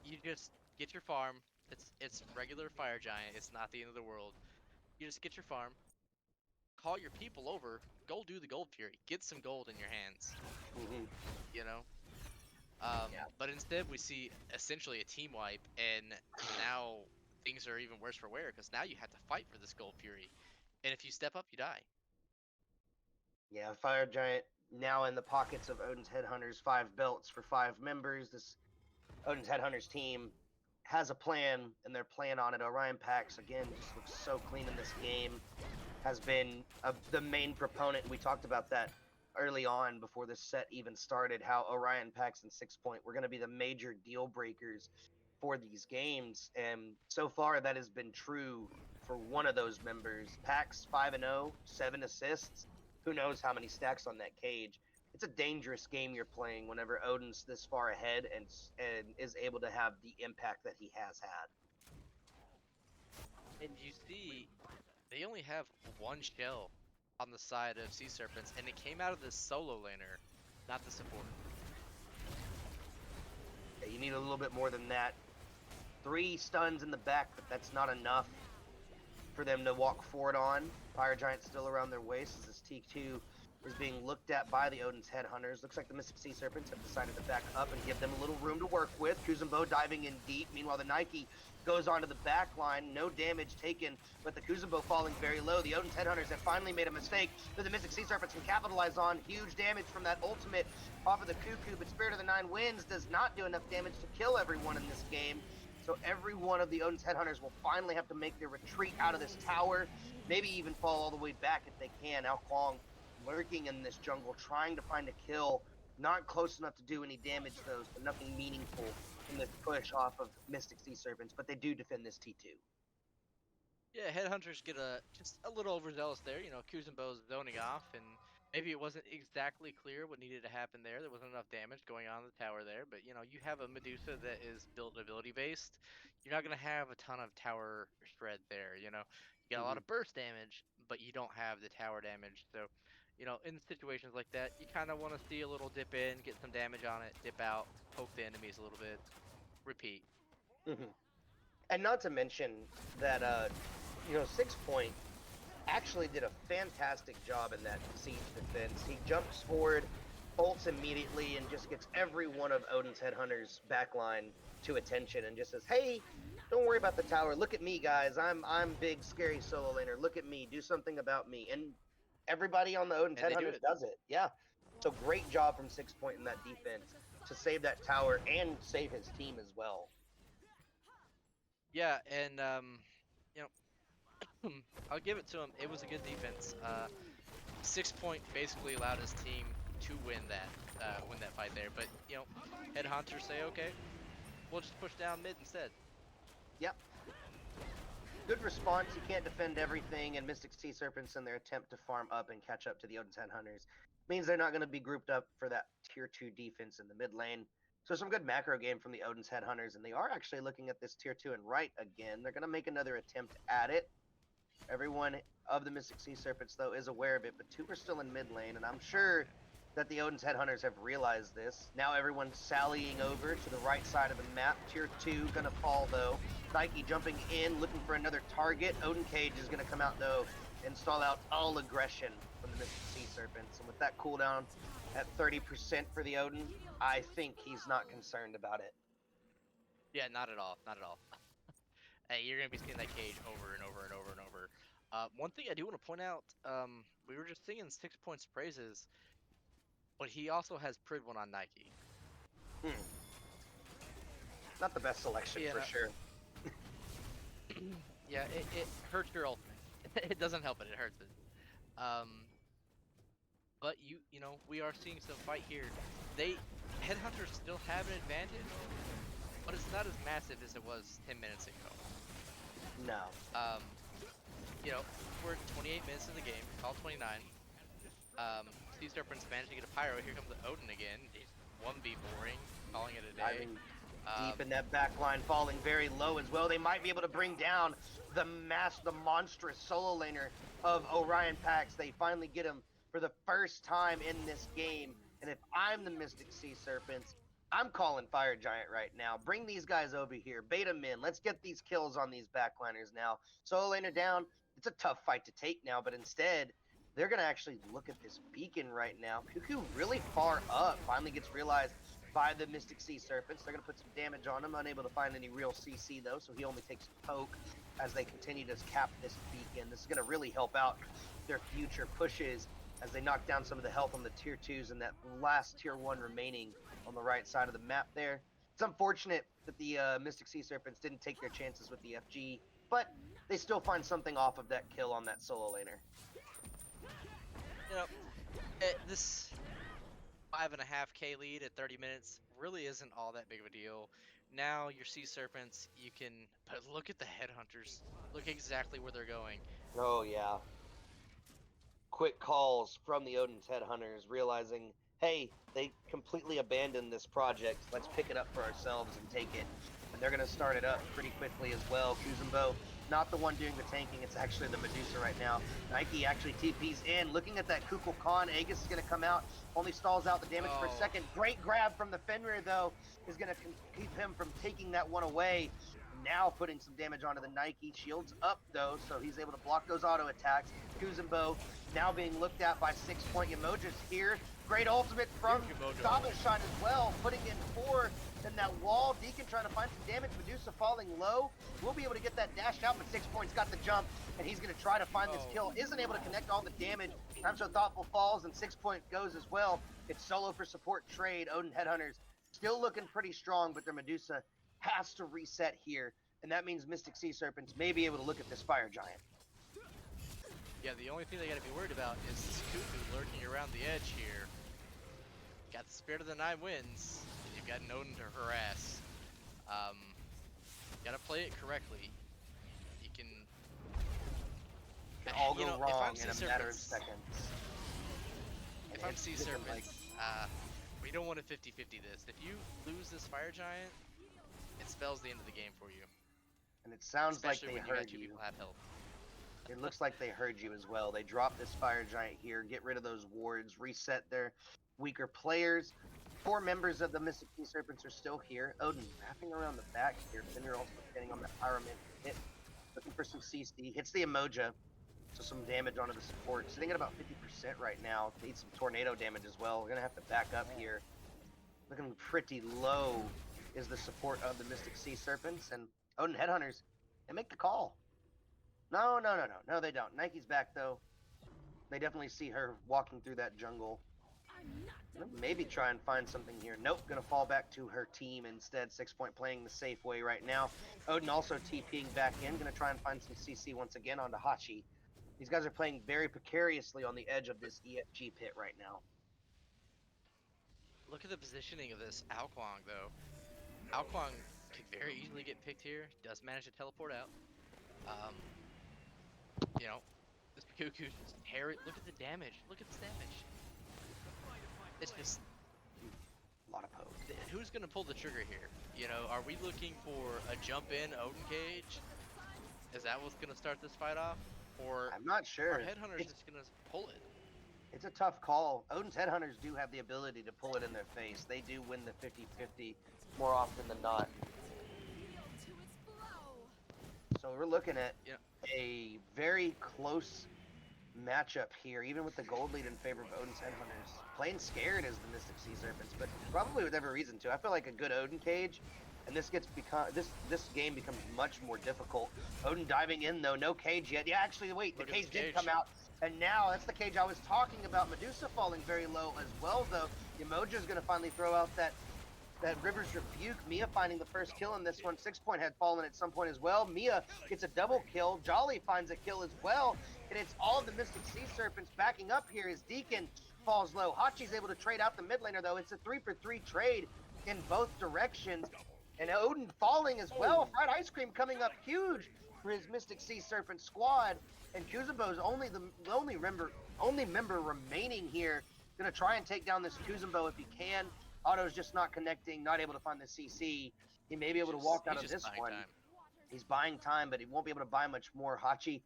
you just get your farm. It's regular fire giant. It's not the end of the world. You just get your farm, call your people over, go do the gold fury, get some gold in your hands. Hmm. You know, Yeah. but instead we see essentially a team wipe, and now things are even worse for wear because now you have to fight for this gold fury, and if you step up, you die. Yeah, Fire Giant now in the pockets of Odin's Headhunters, 5 belts for 5 members. This Odin's Headhunters team has a plan, and they're playing on it. Orion Pax, again, just looks so clean in this game. Has been the main proponent. We talked about that early on before this set even started, how Orion Pax and 6 Point were going to be the major deal breakers for these games. And so far, that has been true for one of those members. Pax 5-0, 7 assists. Who knows how many stacks on that cage? It's a dangerous game you're playing whenever Odin's this far ahead and is able to have the impact that he has had. And you see, they only have one shell on the side of Sea Serpents, and it came out of the solo laner, not the support. Yeah, you need a little bit more than that. 3 stuns in the back, but that's not enough for them to walk forward on. Fire Giant still around their waist as this T2 is being looked at by the Odin's Headhunters. Looks like the Mystic Sea Serpents have decided to back up and give them a little room to work with. Kuzenbo diving in deep. Meanwhile, the Nike goes onto the back line. No damage taken, but the Kuzenbo falling very low. The Odin's Headhunters have finally made a mistake that the Mystic Sea Serpents can capitalize on. Huge damage from that ultimate off of the Cuckoo, but Spirit of the Nine Winds does not do enough damage to kill everyone in this game. So every one of the Odin's Headhunters will finally have to make their retreat out of this tower, maybe even fall all the way back if they can. Al Kwong lurking in this jungle, trying to find a kill. Not close enough to do any damage, though, so nothing meaningful in this push off of Mystic Sea Serpents, but they do defend this T2. Yeah, Headhunters get just a little overzealous there. Kuzenbo's zoning off, and maybe it wasn't exactly clear what needed to happen there. There wasn't enough damage going on in the tower there, but you have a Medusa that is built ability based. You're not gonna have a ton of tower shred there. You got a lot Mm-hmm. of burst damage, but you don't have the tower damage. So, in situations like that, you kind of want to see a little dip in, get some damage on it, dip out, poke the enemies a little bit, repeat. Mm-hmm. And not to mention that, 6 Point actually did a fantastic job in that siege defense. He jumps forward, ults immediately, and just gets every one of Odin's Headhunters backline to attention and just says, "Hey, don't worry about the tower. Look at me, guys. I'm big scary solo laner. Look at me. Do something about me." And everybody on the Odin's And they do Headhunters it. does it. Yeah. So great job from 6 Point in that defense to save that tower and save his team as well. Yeah, and you know, I'll give it to him. It was a good defense. 6 Point basically allowed his team to win that fight there. But Headhunters say, okay, we'll just push down mid instead. Yep. Good response. You can't defend everything, and Mystic Sea Serpents in their attempt to farm up and catch up to the Odin's Headhunters means they're not going to be grouped up for that tier 2 defense in the mid lane. So some good macro game from the Odin's Headhunters, and they are actually looking at this tier 2 and right again. They're going to make another attempt at it. Everyone of the Mystic Sea Serpents, though, is aware of it, but 2 are still in mid lane, and I'm sure that the Odin's Headhunters have realized this. Now everyone's sallying over to the right side of the map. Tier 2 gonna fall, though. Nike jumping in, looking for another target. Odin Cage is gonna come out, though, and stall out all aggression from the Mystic Sea Serpents. And with that cooldown at 30% for the Odin, I think he's not concerned about it. Yeah, not at all. Not at all. Hey, you're gonna be seeing that cage over and over and over and over. One thing I do want to point out, we were just singing 6 Point's praises, but he also has Prid one on Nike. Hmm. Not the best selection Yeah, for sure. yeah, it hurts your ultimate. It doesn't help it. It hurts it. Um, but we are seeing some fight here. Headhunters still have an advantage, but it's not as massive as it was 10 minutes ago. No. Um, we're 28 minutes in the game, all 29. Sea Serpents managed to get a pyro. Here comes the Odin again. He's 1v boring, calling it a day. Diving deep in that back line, falling very low as well. They might be able to bring down the monstrous solo laner of Orion Pax. They finally get him for the first time in this game. And if I'm the Mystic Sea Serpents, I'm calling Fire Giant right now. Bring these guys over here. Bait them in. Let's get these kills on these backliners now. Solo laner down. It's a tough fight to take now, but instead, they're going to actually look at this beacon right now. Cuckoo really far up. Finally gets realized by the Mystic Sea Serpents. They're going to put some damage on him. Unable to find any real CC, though, so he only takes a poke as they continue to cap this beacon. This is going to really help out their future pushes as they knock down some of the health on the tier 2s and that last tier 1 remaining on the right side of the map there. It's unfortunate that the Mystic Sea Serpents didn't take their chances with the FG, but they still find something off of that kill on that solo laner. You know, this 5.5K lead at 30 minutes really isn't all that big of a deal. Now your Sea Serpents, you can, but look at the Headhunters. Look exactly where they're going. Oh, yeah. Quick calls from the Odin's Headhunters, realizing, hey, they completely abandoned this project. Let's pick it up for ourselves and take it. And they're going to start it up pretty quickly as well. Kuzumbo, not the one doing the tanking. It's actually the Medusa right now. Nike actually TP's in. Looking at that Kukulkan, Aegis is going to come out. Only stalls out the damage for a second. Great grab from the Fenrir, though, is going to keep him from taking that one away. Now putting some damage onto the Nike. Shields up, though, so he's able to block those auto attacks. Kuzumbo now being looked at by 6-point Yamojis here. Great ultimate from Shine as well, putting in 4 in that wall. Deacon trying to find some damage. Medusa falling low. We'll be able to get that dashed out, but 6-point's got the jump, and he's going to try to find this kill. Isn't able to connect all the damage. I'm So Thoughtful falls, and 6-point goes as well. It's solo for support trade. Odin Headhunters still looking pretty strong, but their Medusa has to reset here, and that means Mystic Sea Serpents may be able to look at this Fire Giant. Yeah, the only thing they got to be worried about is this Cuckoo lurking around the edge here. Got the Spirit of the Nine Winds, and you've got an Odin to harass. Gotta play it correctly. You can all go wrong in a matter of seconds. If I'm Sea Serpents, we don't want to 50-50 this. If you lose this Fire Giant, it spells the end of the game for you. And it sounds especially like they when heard you. Got 2 people have health. It looks like they heard you as well. They dropped this Fire Giant here, get rid of those wards, reset their weaker players. 4 members of the Mystic Sea Serpents are still here. Odin wrapping around the back here. Fenrir also getting on that Pyramid hit. Looking for some CC. Hits the Emoja. So some damage onto the support. Sitting at about 50% right now. Needs some tornado damage as well. We're going to have to back up here. Looking pretty low is the support of the Mystic Sea Serpents. And Odin Headhunters, they make the call. No, they don't. Nike's back, though. They definitely see her walking through that jungle. Maybe try and find something here. Nope, gonna fall back to her team instead. 6-point playing the safe way right now. Odin also TPing back in. Gonna try and find some CC once again onto Hachi. These guys are playing very precariously on the edge of this EFG pit right now. Look at the positioning of this Alquang, though. Alquang could very easily get picked here. Does manage to teleport out. You know, this Cuckoo, look at the damage. Look at this damage. It's just a lot of poke. Who's gonna pull the trigger here? You know, are we looking for a jump in Odin cage? Is that what's gonna start this fight off? Or I'm not sure. Are Headhunters just gonna pull it? It's a tough call. Odin's Headhunters do have the ability to pull it in their face. They do win the 50-50 more often than not. So we're looking at a very close matchup here, even with the gold lead in favor of Odin's Headhunters. Playing scared as the Mystic Sea Serpents, but probably with every reason to. I feel like a good Odin cage, and this game becomes much more difficult. Odin diving in though, no cage yet. Yeah, actually, wait, the cage did come out, and now that's the cage I was talking about. Medusa falling very low as well, though. Emoja is going to finally throw out that River's Rebuke. Mia finding the first kill in this one. 6-point had fallen at some point as well. Mia gets a double kill. Jolly finds a kill as well. And it's all of the Mystic Sea Serpents backing up here as Deacon falls low. Hachi's able to trade out the mid laner, though. It's a 3-for-3 trade in both directions. And Odin falling as well. Fried Ice Cream coming up huge for his Mystic Sea Serpent squad, and Kuzenbo's only the only member remaining here. Gonna try and take down this Kuzenbo if he can. Otto's just not connecting, not able to find the CC. He may be able to walk out He's of just this buying one. time. He's buying time, but he won't be able to buy much more. Hachi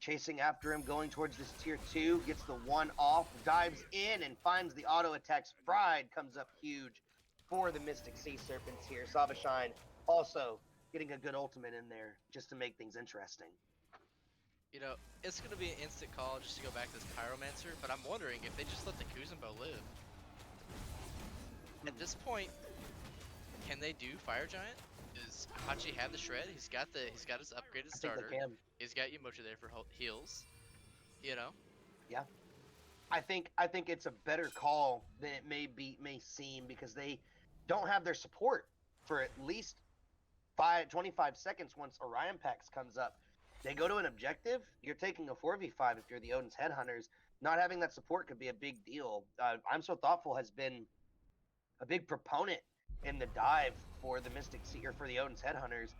chasing after him, going towards this tier 2, gets the one off, dives in, and finds the auto attacks. Fried comes up huge for the Mystic Sea Serpents here. Sabashine also getting a good ultimate in there just to make things interesting. You know, it's gonna be an instant call just to go back to this Pyromancer, but I'm wondering if they just let the Kuzenbo live. At this point, can they do Fire Giant? Does Hachi have the shred? He's got his upgraded I think starter. they can. He's got Yumocha there for heals. You know, Yeah. I think it's a better call than it may seem because they don't have their support for at least 25 seconds once Orion Pax comes up. They go to an objective, you're taking a 4v5 if you're the Odin's Headhunters. Not having that support could be a big deal. I'm So Thoughtful has been a big proponent in the dive for the Mystic Sea or for the Odin's Headhunters,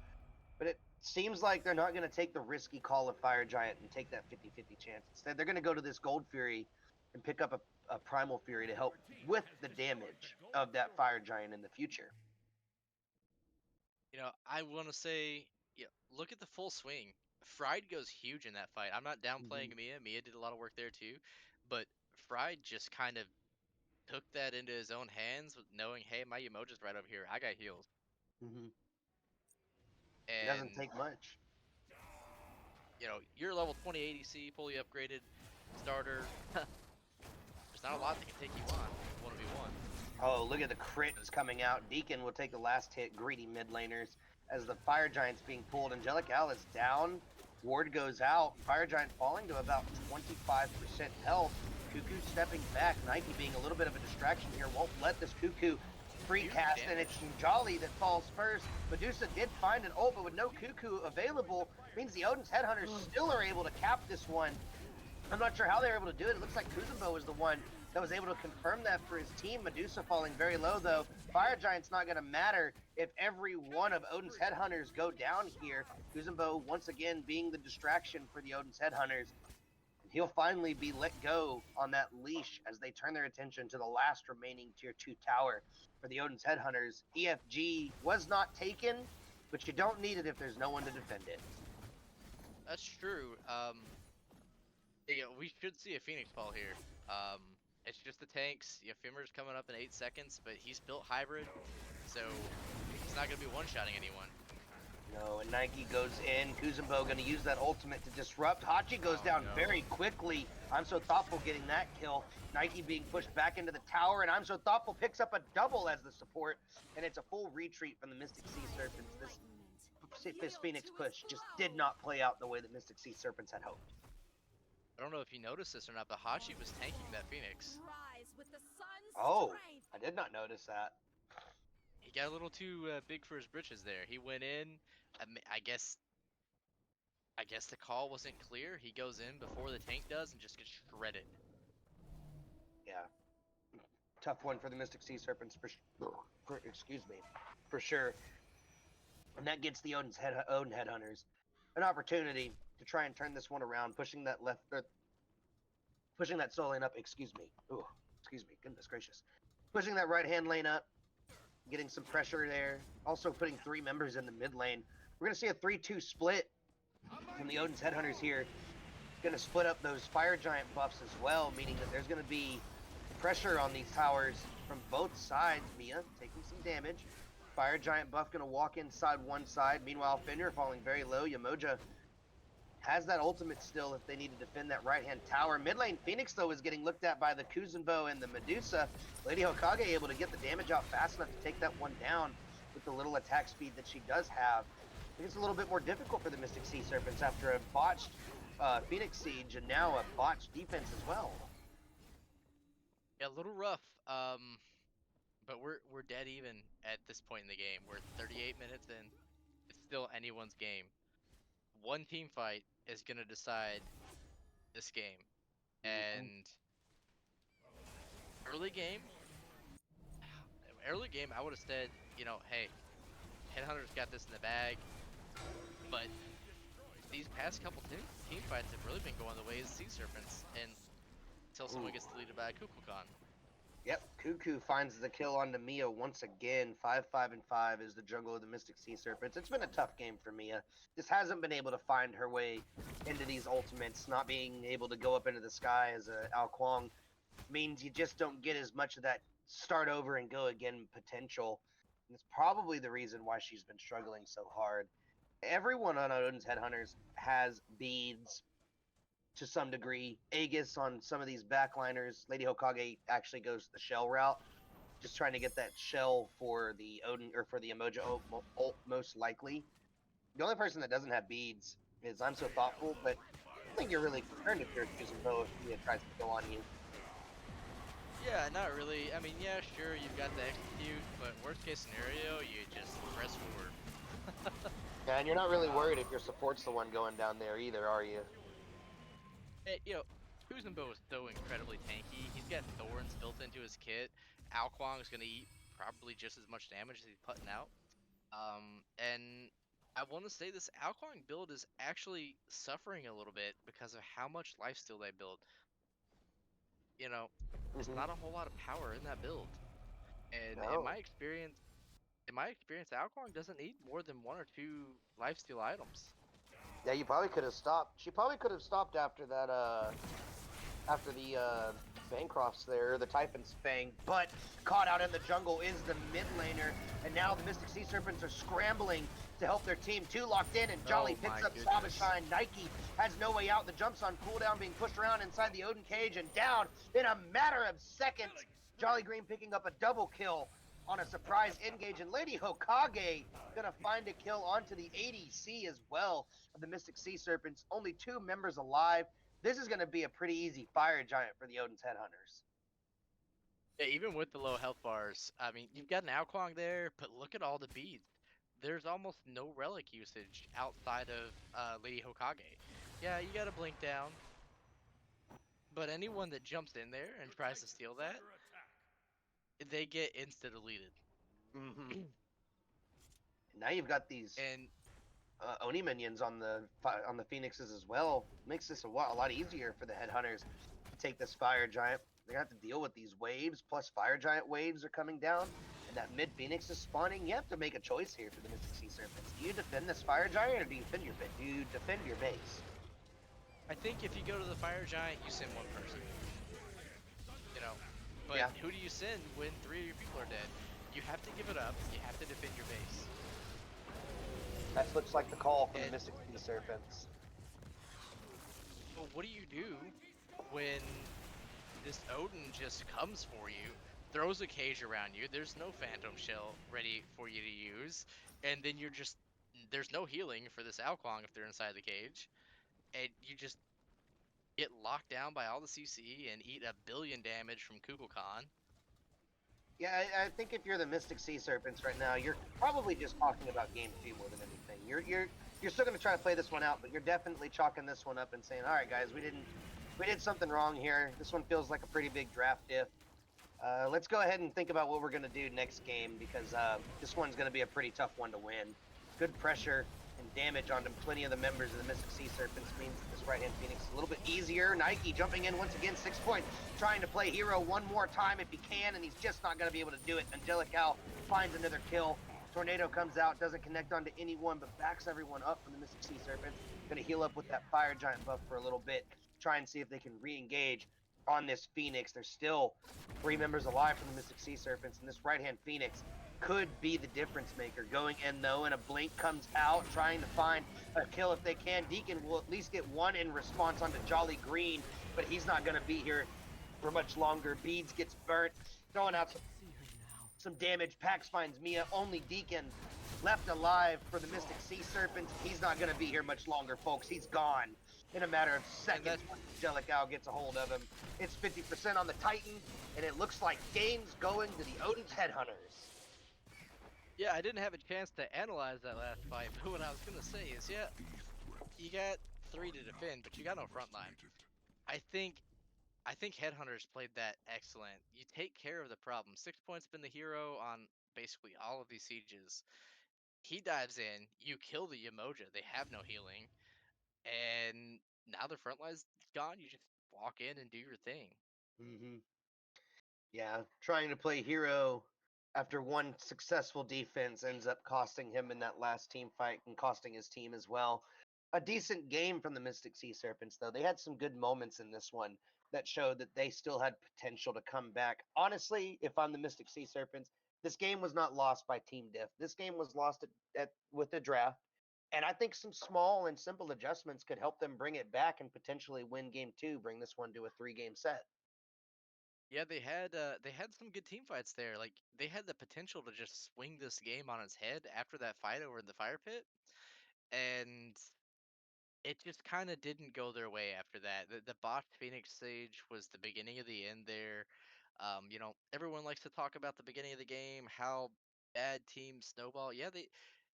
but it seems like they're not going to take the risky call of Fire Giant and take that 50-50 chance. Instead, they're going to go to this Gold Fury and pick up a Primal Fury to help with the damage of that Fire Giant in the future. you know, I want to say, yeah, look at the full swing. Fried goes huge in that fight. I'm not downplaying Mia. Mia did a lot of work there too, but Fried just kind of took that into his own hands, knowing, hey, my Yumocha's right over here. I got heals, Mm-hmm. It and doesn't take much. you know, you're level 20 ADC, fully upgraded starter. There's not a lot that can take you on 1v1. Oh, look at the crit is coming out. Deacon will take the last hit. Greedy mid laners as the Fire Giant's being pulled. Angelic Al is down. Ward goes out. Fire Giant falling to about 25% health. Cuckoo stepping back. Nike being a little bit of a distraction here. Won't let this Cuckoo free Huge cast, and damage. it's Jolly that falls first. Medusa did find an ult, but with no Cuckoo available, means the Odin's Headhunters still are able to cap this one. I'm not sure how they were able to do it. It looks like Kuzenbo was the one that was able to confirm that for his team. Medusa falling very low, though. Fire Giant's not going to matter if every one of Odin's Headhunters go down here. Kuzenbo, once again, being the distraction for the Odin's Headhunters. He'll finally be let go on that leash as they turn their attention to the last remaining Tier 2 tower for the Odin's Headhunters. EFG was not taken, but you don't need it if there's no one to defend it. That's true. Yeah, we should see a Phoenix Ball here. It's just the tanks. Yeah, Fimmer's coming up in 8 seconds, but he's built hybrid, so he's not going to be one-shotting anyone. No, and Nike goes in. Kuzenbo going to use that ultimate to disrupt. Hachi goes down very quickly. I'm So Thoughtful getting that kill. Nike being pushed back into the tower, and I'm So Thoughtful picks up a double as the support, and it's a full retreat from the Mystic Sea Serpents. This Phoenix push just did not play out the way that Mystic Sea Serpents had hoped. I don't know if you noticed this or not, but Hachi was tanking that Phoenix. Oh, I did not notice that. He got a little too big for his britches there. He went in. I guess the call wasn't clear. He goes in before the tank does and just gets shredded. Yeah. Tough one for the Mystic Sea Serpents for sure. And that gets the Odin Headhunters an opportunity to try and turn this one around, pushing that soul lane up. Excuse me, goodness gracious. Pushing that right hand lane up, getting some pressure there. Also putting 3 members in the mid lane. We're going to see a 3-2 split from the Odin's Headhunters here. Going to split up those Fire Giant buffs as well, meaning that there's going to be pressure on these towers from both sides. Mia taking some damage. Fire Giant buff going to walk inside one side. Meanwhile, Fender falling very low. Yamoja has that ultimate still if they need to defend that right-hand tower. Mid lane Phoenix, though, is getting looked at by the Kuzenbo and the Medusa. Lady Hokage able to get the damage out fast enough to take that one down with the little attack speed that she does have. I think it's a little bit more difficult for the Mystic Sea Serpents after a botched Phoenix Siege and now a botched defense as well. Yeah, a little rough. But we're dead even at this point in the game. We're 38 minutes in. It's still anyone's game. One team fight is gonna decide this game. And early game, I would have said, you know, hey, Headhunters got this in the bag. But these past couple team fights have really been going the way of Sea Serpents, and until someone Ooh. gets deleted by a Kukulkan. Yep, Cuckoo finds the kill onto Mia once again. 5-5-5 is the jungle of the Mystic Sea Serpents. It's been a tough game for Mia. Just hasn't been able to find her way into these ultimates. Not being able to go up into the sky as a Ao Kuang means you just don't get as much of that start over and go again potential. And it's probably the reason why she's been struggling so hard. Everyone on Odin's Headhunters has beads to some degree. Aegis on some of these backliners. Lady Hokage actually goes the shell route, just trying to get that shell for the Odin or for the Emoja ult most likely. The only person that doesn't have beads is I'm So Thoughtful, but I don't think you're really concerned if you're choosing bow if Mia tries to go on you. Yeah, not really. I mean, yeah, sure, you've got the execute, but worst case scenario, you just press forward. Yeah, and you're not really worried if your support's the one going down there either, are you? You know, Kuzenbo is so incredibly tanky. He's got thorns built into his kit. Alquang's gonna eat probably just as much damage as he's putting out. And I want to say this Alquang build is actually suffering a little bit because of how much lifesteal they build. You know, there's Mm-hmm. not a whole lot of power in that build. And No. in my experience, Alquang doesn't need more than one or two lifesteal items. Yeah, you probably could have stopped. She probably could have stopped after that. After the Bancrofts there, the Typhon's Fang, but caught out in the jungle is the mid laner, and now the Mystic Sea Serpents are scrambling to help their team. Two locked in, and Jolly Oh picks my up goodness. Sabashine. Nike has no way out. The jump's on cooldown, being pushed around inside the Odin cage and down in a matter of seconds. Jolly Green picking up a double kill on a surprise engage, and Lady Hokage gonna find a kill onto the ADC as well of the Mystic Sea Serpents. Only two members alive. This is going to be a pretty easy fire giant for the Odin's Headhunters. Yeah, even with the low health bars, I mean, you've got an Alquang there, but look at all the beads. There's almost no relic usage outside of Lady Hokage. Yeah, you got to blink down, but anyone that jumps in there and tries to steal that, they get insta deleted. Mm-hmm. Now you've got these And Oni minions on the Phoenixes as well. Makes this a lot easier for the Headhunters to take this fire giant. They're gonna have to deal with these waves, plus fire giant waves are coming down, and that mid Phoenix is spawning. You have to make a choice here for the Mystic Sea Serpents. Do you defend this fire giant, or do you defend your base? I think if you go to the fire giant, you send one person. You know, but Yeah, who do you send when three of your people are dead? You have to give it up. You have to defend your base. that looks like the call from the And Mystic Sea Serpents. but what do you do when this Odin just comes for you, throws a cage around you? There's no Phantom Shell ready for you to use, and then there's no healing for this Alquang if they're inside the cage, and you just get locked down by all the CC and eat a billion damage from Kukulkan. Yeah, I think if you're the Mystic Sea Serpents right now, you're probably just talking about game two more than anything. You're still going to try to play this one out, but you're definitely chalking this one up and saying, "All right, guys, we did something wrong here. This one feels like a pretty big draft diff. Let's go ahead and think about what we're going to do next game because this one's going to be a pretty tough one to win. Good pressure and damage onto plenty of the members of the Mystic Sea Serpents means that this right-hand Phoenix is a little bit easier. Nike jumping in once again, 6 points, trying to play hero one more time if he can, and he's just not going to be able to do it. Angelic Al finds another kill. Tornado comes out, doesn't connect onto anyone, but backs everyone up from the Mystic Sea Serpents. Going to heal up with that Fire Giant buff for a little bit, try and see if they can re-engage on this Phoenix. There's still 3 members alive from the Mystic Sea Serpents, and this right-hand Phoenix could be the difference maker. Going in though, and a blink comes out, trying to find a kill if they can. Deacon will at least get one in response onto Jolly Green, but he's not going to be here for much longer. Beads gets burnt, throwing out some damage. Pax finds Mia. Only Deacon left alive for the Mystic Sea Serpents. He's not going to be here much longer, folks. He's gone in a matter of And seconds that's when Angelic Al gets a hold of him. It's 50% on the Titan, and it looks like game's going to the Odin's Headhunters. Yeah, I didn't have a chance to analyze that last fight, but what I was gonna say is, yeah, you got three to defend, but you got no front line. I think I think Headhunters played that excellent. You take care of the problem. 6 points been the hero on basically all of these sieges. He dives in, you kill the Yamoja. They have no healing. and now their front line's gone. You just walk in and do your thing. Hmm. Yeah, trying to play hero after one successful defense ends up costing him in that last team fight and costing his team as well. A decent game from the Mystic Sea Serpents, though. They had some good moments in this one that showed that they still had potential to come back. Honestly, if I'm the Mystic Sea Serpents, this game was not lost by team diff. This game was lost at with the draft. And I think some small and simple adjustments could help them bring it back and potentially win game two, bring this one to a 3-game set. Yeah, they had some good team fights there. Like they had the potential to just swing this game on its head after that fight over in the fire pit, and it just kind of didn't go their way after that. The botched Phoenix stage was the beginning of the end there. Everyone likes to talk about the beginning of the game, how bad team snowball. Yeah, they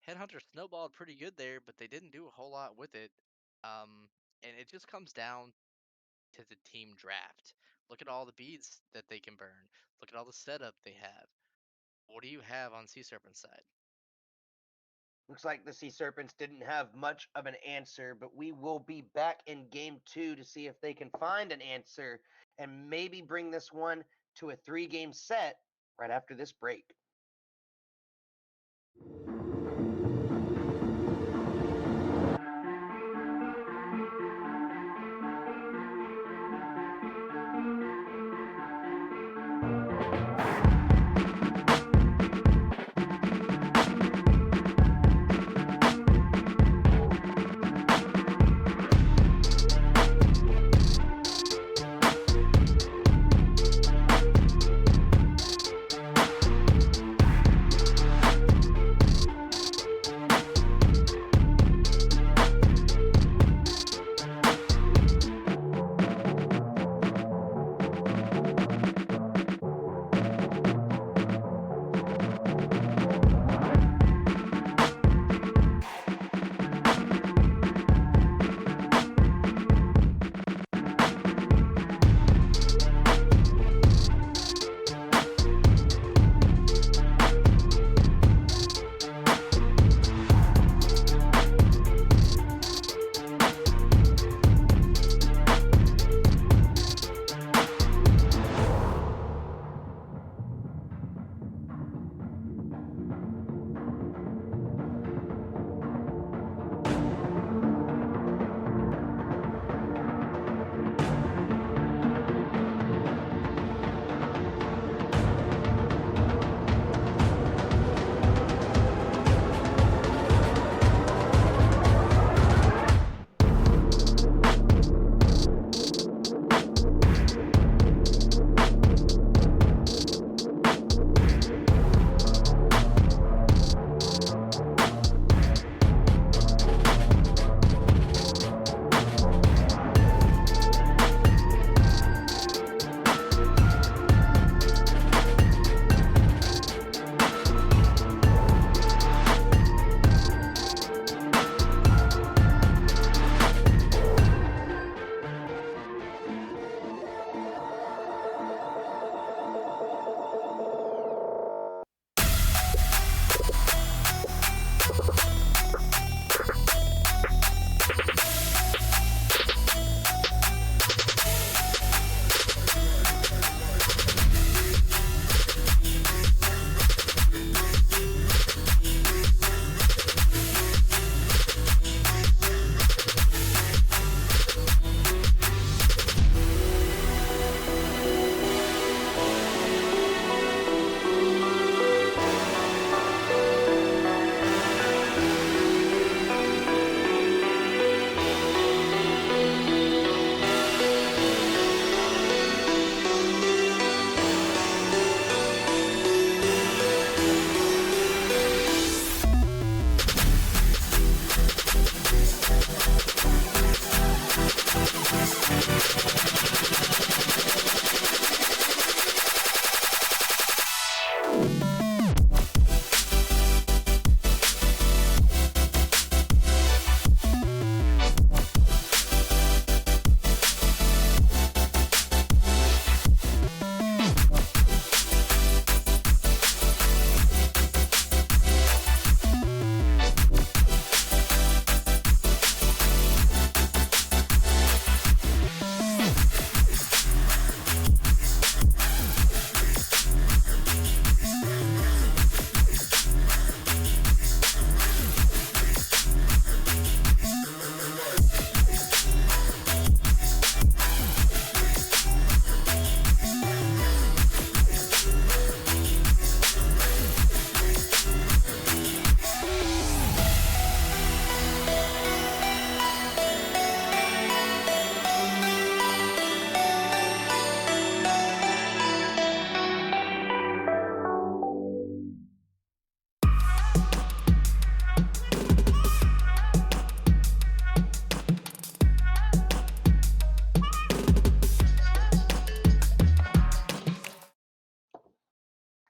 Headhunter snowballed pretty good there, but they didn't do a whole lot with it. Um, and it just comes down to the team draft. Look at all the beads that they can burn. Look at all the setup they have. What do you have on Sea Serpent's side? Looks like the Sea Serpents didn't have much of an answer, but we will be back in game two to see if they can find an answer and maybe bring this one to a 3-game set right after this break.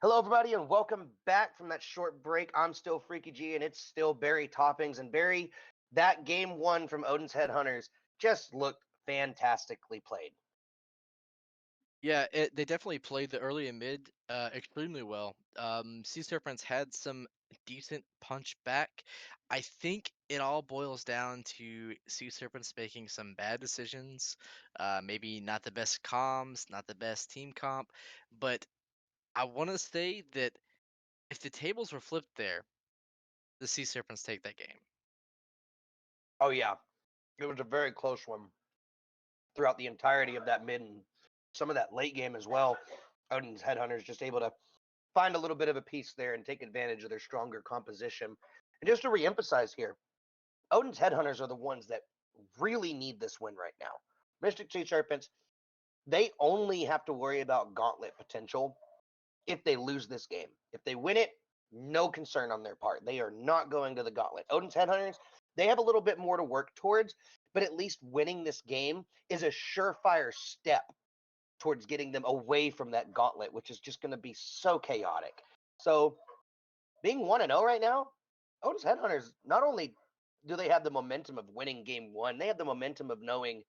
Hello, everybody, and welcome back from that short break. I'm still Freaky G, and it's still Barry Toppings. And Barry, that game one from Odin's Headhunters just looked fantastically played. Yeah, they definitely played the early and mid extremely well. Sea Serpents had some decent punch back. I think it all boils down to Sea Serpents making some bad decisions. Maybe not the best comms, not the best team comp, but I want to say that if the tables were flipped there, the Sea Serpents take that game. Oh, yeah, it was a very close one throughout the entirety of that mid and some of that late game as well. Odin's Headhunters just able to find a little bit of a piece there and take advantage of their stronger composition. And just to reemphasize here, Odin's Headhunters are the ones that really need this win right now. Mystic Sea Serpents, they only have to worry about gauntlet potential if they lose this game. If they win it, no concern on their part. They are not going to the gauntlet. Odin's Headhunters, they have a little bit more to work towards, but at least winning this game is a surefire step towards getting them away from that gauntlet, which is just going to be so chaotic. So, being 1-0 right now, Odin's Headhunters, not only do they have the momentum of winning game one, they have the momentum of knowing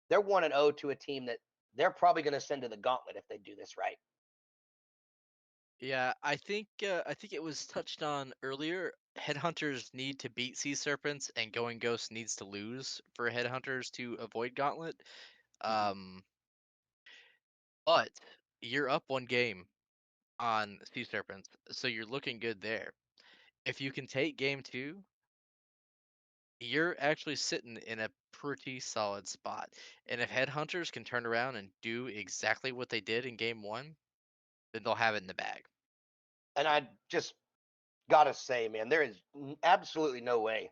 they're 1-0 to a team that they're probably going to send to the gauntlet if they do this right. Yeah, I think it was touched on earlier. Headhunters need to beat Sea Serpents, and Going Ghost needs to lose for Headhunters to avoid Gauntlet. Mhm. Um, but you're up one game on Sea Serpents, so you're looking good there. If you can take game two, you're actually sitting in a pretty solid spot. And if Headhunters can turn around and do exactly what they did in game one, then they'll have it in the bag. And I just got to say, man, there is absolutely no way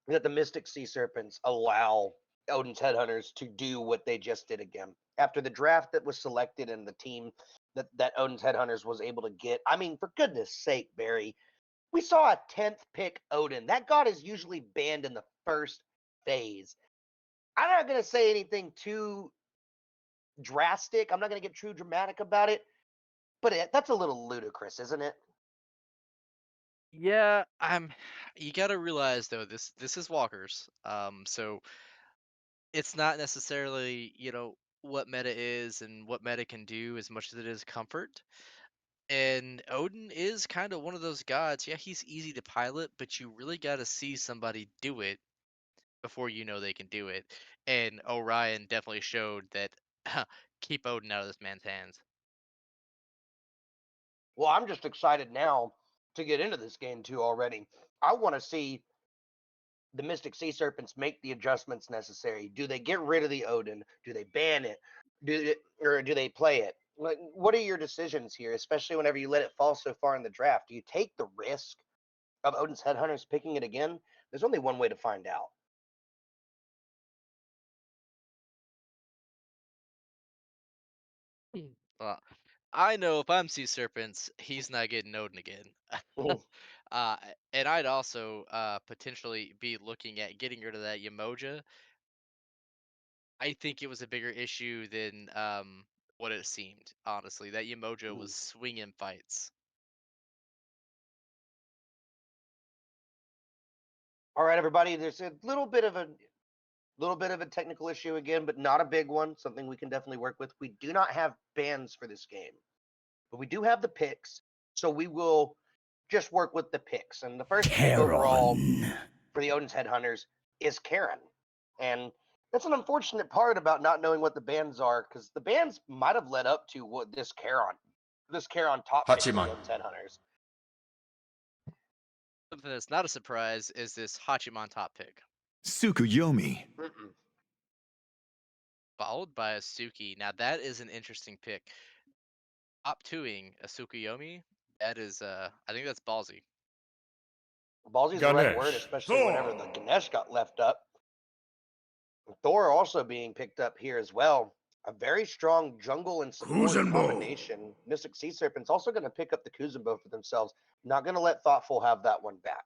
that the Mystic Sea Serpents allow Odin's Headhunters to do what they just did again. After the draft that was selected and the team that Odin's Headhunters was able to get, I mean, for goodness sake, Barry, we saw a 10th pick Odin. That god is usually banned in the first phase. I'm not going to say anything too drastic. I'm not going to get too dramatic about it, but that's a little ludicrous, isn't it? Yeah, I'm. You gotta realize though, this is Walkers. So it's not necessarily what meta is and what meta can do as much as it is comfort. And Odin is kind of one of those gods. Yeah, he's easy to pilot, but you really got to see somebody do it before you know they can do it. And Orion definitely showed that. Keep Odin out of this man's hands. Well, I'm just excited now to get into this game too already. I want to see the Mystic Sea Serpents make the adjustments necessary. Do they get rid of the Odin? Do they ban it? Or do they play it? What are your decisions here, especially whenever you let it fall so far in the draft? Do you take the risk of Odin's Headhunters picking it again? There's only one way to find out. Well, I know if I'm Sea Serpents, he's not getting Odin again. uh, and I'd also potentially be looking at getting rid of that Yamoja. I think it was a bigger issue than what it seemed. Honestly, that Yamoja was swinging fights. All right, everybody. There's a little bit of a technical issue again, but not a big one. Something we can definitely work with. We do not have bans for this game, but we do have the picks. So we will just work with the picks. And the first pick overall Charon. for the Odin's Headhunters is Karen. And that's an unfortunate part about not knowing what the bans are, because the bans might have led up to what this Charon top pick for the Hachiman. Odin's Headhunters. Something that's not a surprise is this Hachiman top pick, Tsukuyomi. Mm-mm. followed by a Suki. Now that is an interesting pick. Top twoing a Tsukuyomi. That is, I think that's ballsy. Ballsy is the right word, Ganesh. especially whenever the Thor. Ganesh got left up. Thor also being picked up here as well. A very strong jungle and support Kuzenbo. combination. Mystic Sea Serpent's also going to pick up the Kuzenbo for themselves. Not going to let Thoughtful have that one back.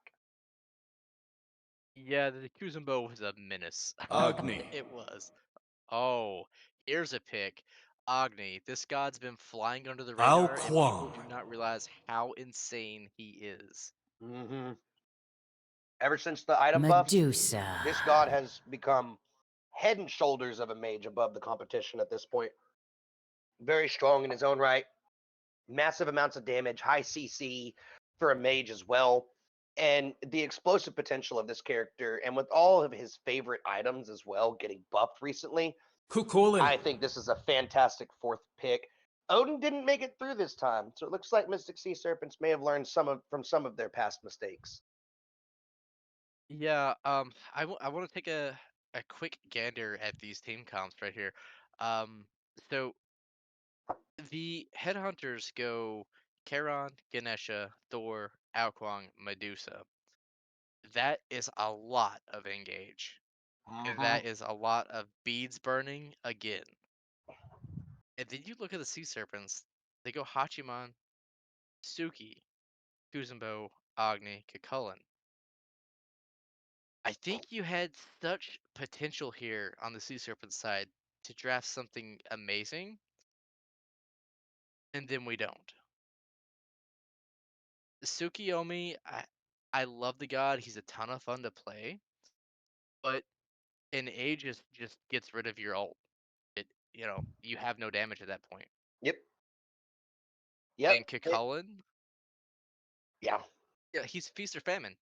Yeah, the Kuzumbo was a menace. Agni. It was. Oh, here's a pick. Agni. This god's been flying under the Ao radar, and people do Quan. not realize how insane he is. Hmm. Ever since the item buffs, Medusa. this god has become head and shoulders of a mage above the competition at this point. Very strong in his own right, massive amounts of damage, high CC for a mage as well. And the explosive potential of this character, and with all of his favorite items as well getting buffed recently, Kukulin. I think this is a fantastic fourth pick. Odin didn't make it through this time, so it looks like Mystic Sea Serpents may have learned from some of their past mistakes. Yeah, I want to take a quick gander at these team comps right here. So the headhunters go Charon, Ganesha, Thor, Alquang, Medusa. That is a lot of engage. And Mm-hmm. that is a lot of beads burning again. And then you look at the sea serpents. They go Hachiman, Suki, Kuzenbo, Agni, Kukulin. I think you had such potential here on the sea serpent side to draft something amazing, and then we don't. Tsukiyomi, I love the god. He's a ton of fun to play, but an age just gets rid of your ult. You have no damage at that point. Yep. Yep. And Kukulin, Yeah. yeah, he's feast or famine.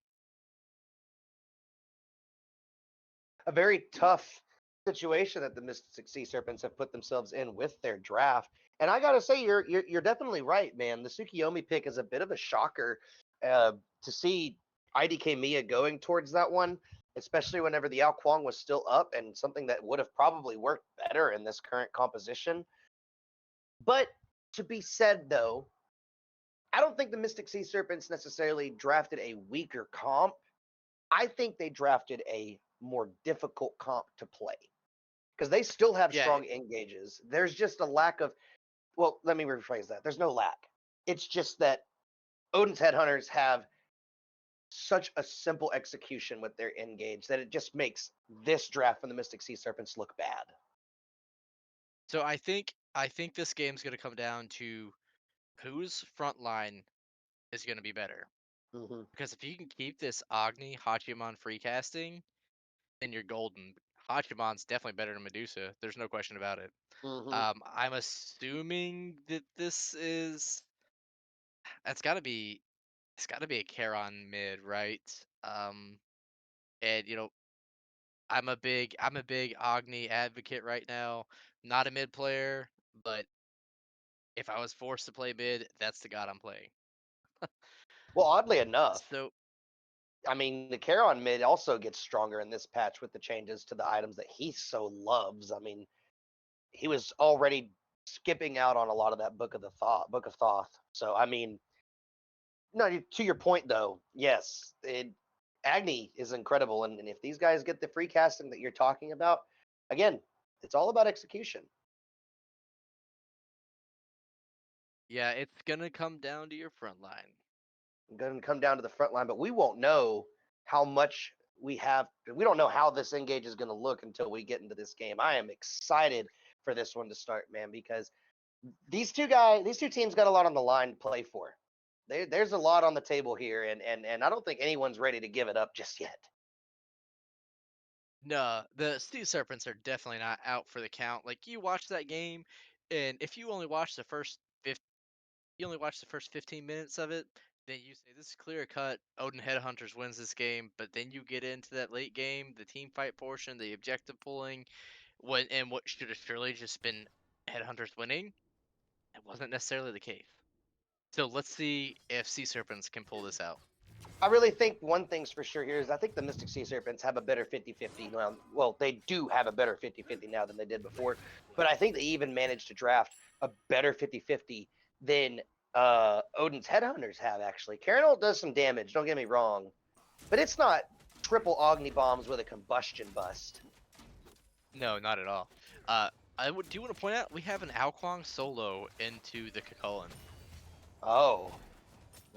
A very tough situation that the Mystic Sea Serpents have put themselves in with their draft. And I gotta say, you're definitely right, man. The Tsukiyomi pick is a bit of a shocker uh, to see IDK Mia going towards that one, especially whenever the Ao Kwang was still up and something that would have probably worked better in this current composition. But to be said, though, I don't think the Mystic Sea Serpents necessarily drafted a weaker comp. I think they drafted a more difficult comp to play because they still have Yeah, strong engages. There's just a lack of, well, let me rephrase that. There's no lack. It's just that Odin's Headhunters have such a simple execution with their engage that it just makes this draft from the Mystic Sea Serpents look bad. so I think this game's gonna come down to whose front line is gonna be better. Mm-hmm. Because if you can keep this Agni Hachiman free casting, then you're golden. Hachiman's definitely better than Medusa. There's no question about it. Mm-hmm. I'm assuming that this is it's gotta be a Charon mid, right? And I'm a big Agni advocate right now. Not a mid player, but if I was forced to play mid, that's the god I'm playing. Well, oddly enough, So I mean, the Charon mid also gets stronger in this patch with the changes to the items that he so loves. I mean, he was already skipping out on a lot of that book of Thoth. So I mean, no, to your point though, yes, Agni is incredible, and if these guys get the free casting that you're talking about, again, it's all about execution. yeah, it's gonna come down to your front line. Going to come down to the front line, but we won't know how much we have. We don't know how this engage is going to look until we get into this game. I am excited for this one to start, man, because these two teams got a lot on the line to play for. There's a lot on the table here, and I don't think anyone's ready to give it up just yet. No, the Sea Serpents are definitely not out for the count. Like you watch that game, and if you only watch the first 50, you only watch the first 15 minutes of it, then you say this is clear cut. Odin Headhunters wins this game. But then you get into that late game, the team fight portion, the objective pulling, what should have surely just been Headhunters winning. It wasn't necessarily the case. So let's see if Sea Serpents can pull this out. I really think one thing's for sure here is I think the Mystic Sea Serpents have a better 50-50 now. Well, they do have a better 50-50 now than they did before, but I think they even managed to draft a better 50-50 than Odin's Headhunters have, actually. Carinol does some damage, don't get me wrong, but it's not triple Agni bombs with a combustion bust. No, not at all. Do want to point out we have an Alquang solo into the Kukulin. Oh,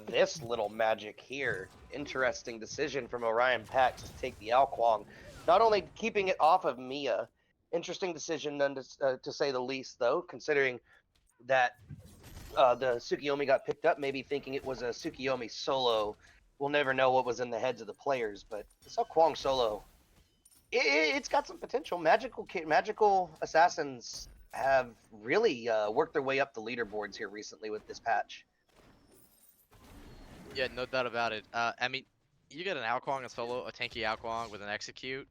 this little magic here. Interesting decision from Orion Pax to take the Alquang. Not only keeping it off of Mia Interesting decision, none to say the least, though, considering that the Tsukiyomi got picked up, maybe thinking it was a Tsukiyomi solo. We'll never know what was in the heads of the players, but this Kwang solo, it's got some potential. Magical assassins have really worked their way up the leaderboards here recently with this patch. Yeah, no doubt about it. I mean, you get an Alquang, a solo, a tanky Alquang with an execute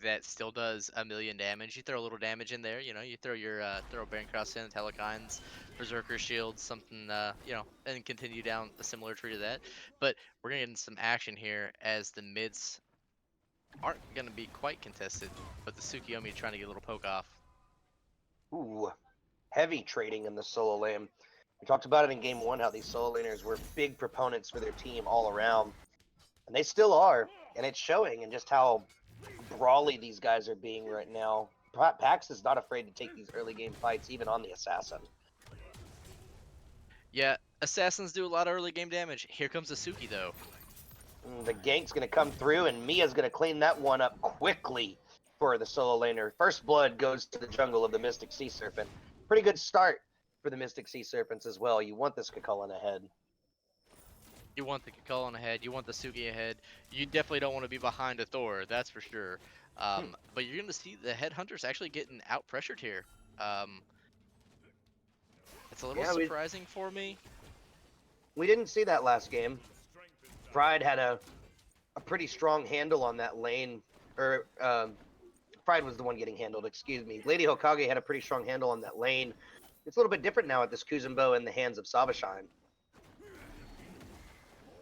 that still does 1,000,000 damage. You throw a little damage in there, you throw your throw Baron Cross in, Telekines, Berserker Shields, something, and continue down a similar tree to that. But we're gonna get into some action here as the mids aren't gonna be quite contested, but the Tsukiyomi trying to get a little poke off. Ooh, heavy trading in the solo lane. We talked about it in game one how these solo laners were big proponents for their team all around, and they still are, and it's showing in just how brawly these guys are being right now. Pax is not afraid to take these early game fights, even on the assassin. Yeah, assassins do a lot of early game damage. Here comes the Suki though. The gank's going to come through, and Mia's going to clean that one up quickly for the solo laner. First blood goes to the jungle of the Mystic Sea Serpent. Pretty good start for the Mystic Sea Serpents as well. You want this Kakulin ahead. You want the Kakulin ahead. You want the Suki ahead. You definitely don't want to be behind a Thor, that's for sure. But you're going to see the headhunters actually getting out pressured here. It's a little surprising for me. We didn't see that last game. Pride had a pretty strong handle on that lane, or Pride was the one getting handled, excuse me. Lady Hokage had a pretty strong handle on that lane. It's a little bit different now with this Kuzumbo in the hands of Savashine.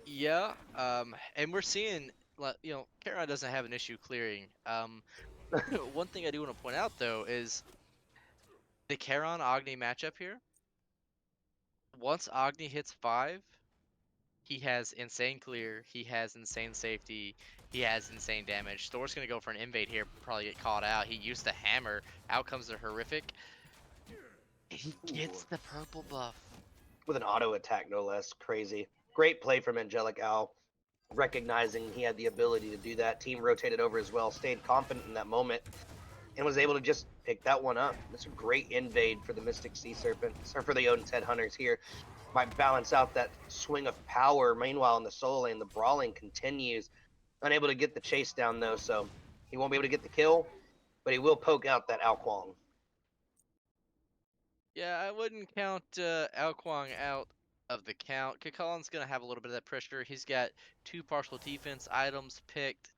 Yeah, and we're seeing, Kara doesn't have an issue clearing. One thing I do want to point out though is the Charon Agni matchup here. Once Agni hits 5, he has insane clear, he has insane safety, he has insane damage. Thor's gonna go for an invade here, probably get caught out. He used the hammer. Outcomes are horrific. He gets the purple buff. With an auto attack, no less. Crazy. Great play from Angelic Owl, recognizing he had the ability to do that. Team rotated over as well, stayed confident in that moment, and was able to just pick that one up. That's a great invade for the Mystic Sea Serpents, or for the Odin's Headhunters here. Might balance out that swing of power. Meanwhile, in the solo lane, the brawling continues. Unable to get the chase down, though, so he won't be able to get the kill, but he will poke out that Alquang. Yeah, I wouldn't count Alquang out of the count. Kakulin's gonna have a little bit of that pressure. He's got 2 partial defense items picked.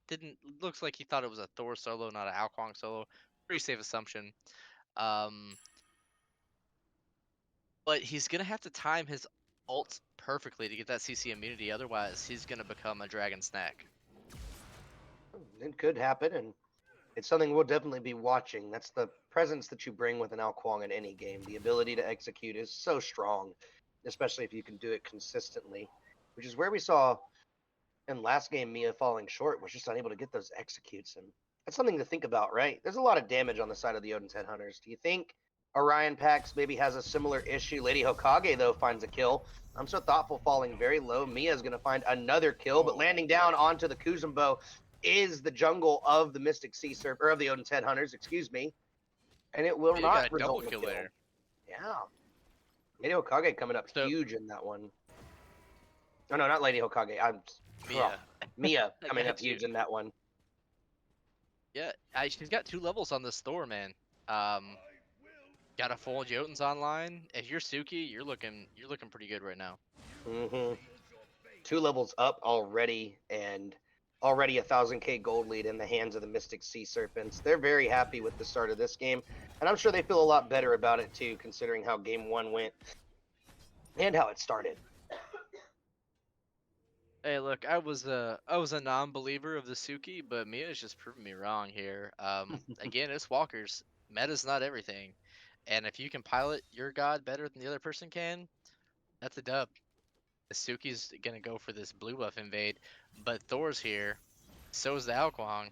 Looks like he thought it was a Thor solo, not an Alquang solo. Pretty safe assumption. But he's gonna have to time his ults perfectly to get that CC immunity. Otherwise, he's gonna become a dragon snack. It could happen, and it's something we'll definitely be watching. That's the presence that you bring with an Alquang in any game. The ability to execute is so strong, especially if you can do it consistently, which is where we saw in last game Mia falling short, was just unable to get those executes. And that's something to think about, right? There's a lot of damage on the side of the Odin's Headhunters. Do you think Orion Pax maybe has a similar issue? Lady Hokage, though, finds a kill. I'm so thoughtful, falling very low. Mia's going to find another kill, but landing down onto the Kuzumbo is the jungle of the Mystic Sea Serpent, or of the Odin's Headhunters, excuse me. And it will not result in a kill. There. Yeah. Lady Hokage coming up huge in that one. Oh, no, not Lady Hokage. Mia coming up huge in that one. Yeah, she's got 2 levels on this Thor, man. Got a full Jotuns online. If you're Suki, you're looking pretty good right now. 2 levels up already, and already 1,000k gold lead in the hands of the Mystic Sea Serpents. They're very happy with the start of this game, and I'm sure they feel a lot better about it too, considering how game 1 went and how it started. Hey, look, I was a non-believer of the Suki, but Mia's just proving me wrong here. Again, it's walkers. Meta's not everything, and if you can pilot your god better than the other person can, that's a dub. The Suki's gonna go for this blue buff invade, but Thor's here. So is the Alquang.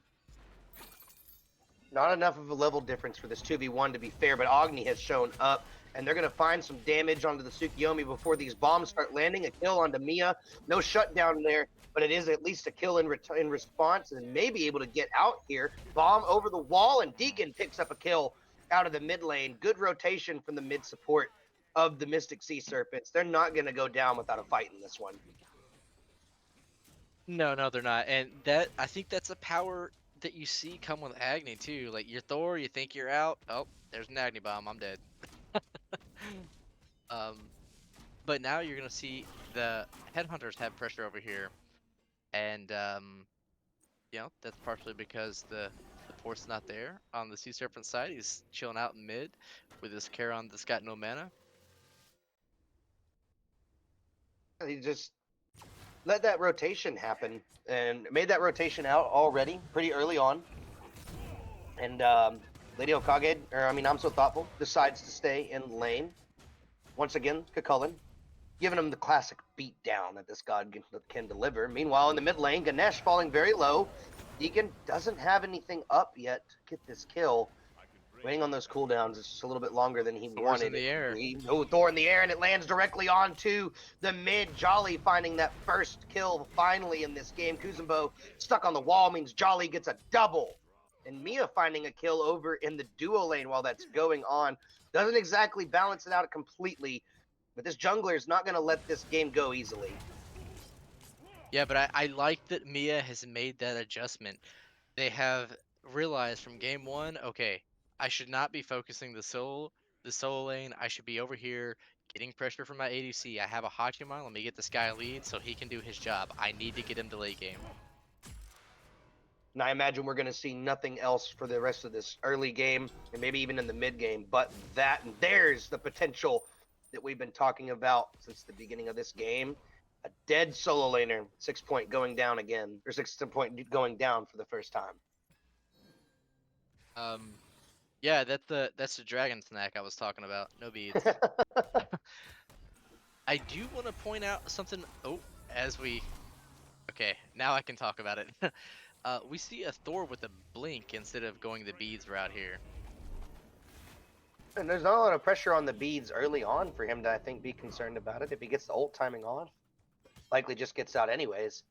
Not enough of a level difference for this 2v1 to be fair, but Agni has shown up, and they're going to find some damage onto the Tsukiyomi before these bombs start landing. A kill onto Mia. No shutdown there, but it is at least a kill in response, and may be able to get out here. Bomb over the wall, and Deacon picks up a kill out of the mid lane. Good rotation from the mid support of the Mystic Sea Serpents. They're not going to go down without a fight in this one. No, no, they're not. And I think that's a power that you see come with Agni too. Like your Thor, you think you're out. Oh, there's an Agni bomb. I'm dead. um, but now you're gonna see the headhunters have pressure over here, and that's partially because the port's not there on the Sea Serpent side. He's chilling out in mid with his Charon that's got no mana. He just let that rotation happen and made that rotation out already pretty early on. And Lady Okage, I'm So Thoughtful, decides to stay in lane. Once again, Kakulin, giving him the classic beat down that this god can deliver. Meanwhile, in the mid lane, Ganesh falling very low. Deacon doesn't have anything up yet to get this kill. Waiting on those cooldowns is just a little bit longer than he Thor's wanted. in the air. Oh, Thor in the air, and it lands directly onto the mid. Jolly finding that first kill finally in this game. Kuzumbo stuck on the wall means Jolly gets a double. And Mia finding a kill over in the duo lane while that's going on. Doesn't exactly balance it out completely, but this jungler is not going to let this game go easily. Yeah, but I like that Mia has made that adjustment. They have realized from game one, okay, I should not be focusing the solo lane. I should be over here getting pressure from my ADC. I have a Hachiman. Let me get this guy lead so he can do his job. I need to get him to late game. And I imagine we're going to see nothing else for the rest of this early game and maybe even in the mid game, but that, and there's the potential that we've been talking about since the beginning of this game. A dead solo laner, 6 point going down again, or 6 point going down for the first time. Yeah, that's the dragon snack I was talking about. No beads. I do want to point out something. Oh, okay, now I can talk about it. We see a Thor with a blink instead of going the beads route here. And there's not a lot of pressure on the beads early on for him to, I think, be concerned about it. If he gets the ult timing off, likely just gets out anyways.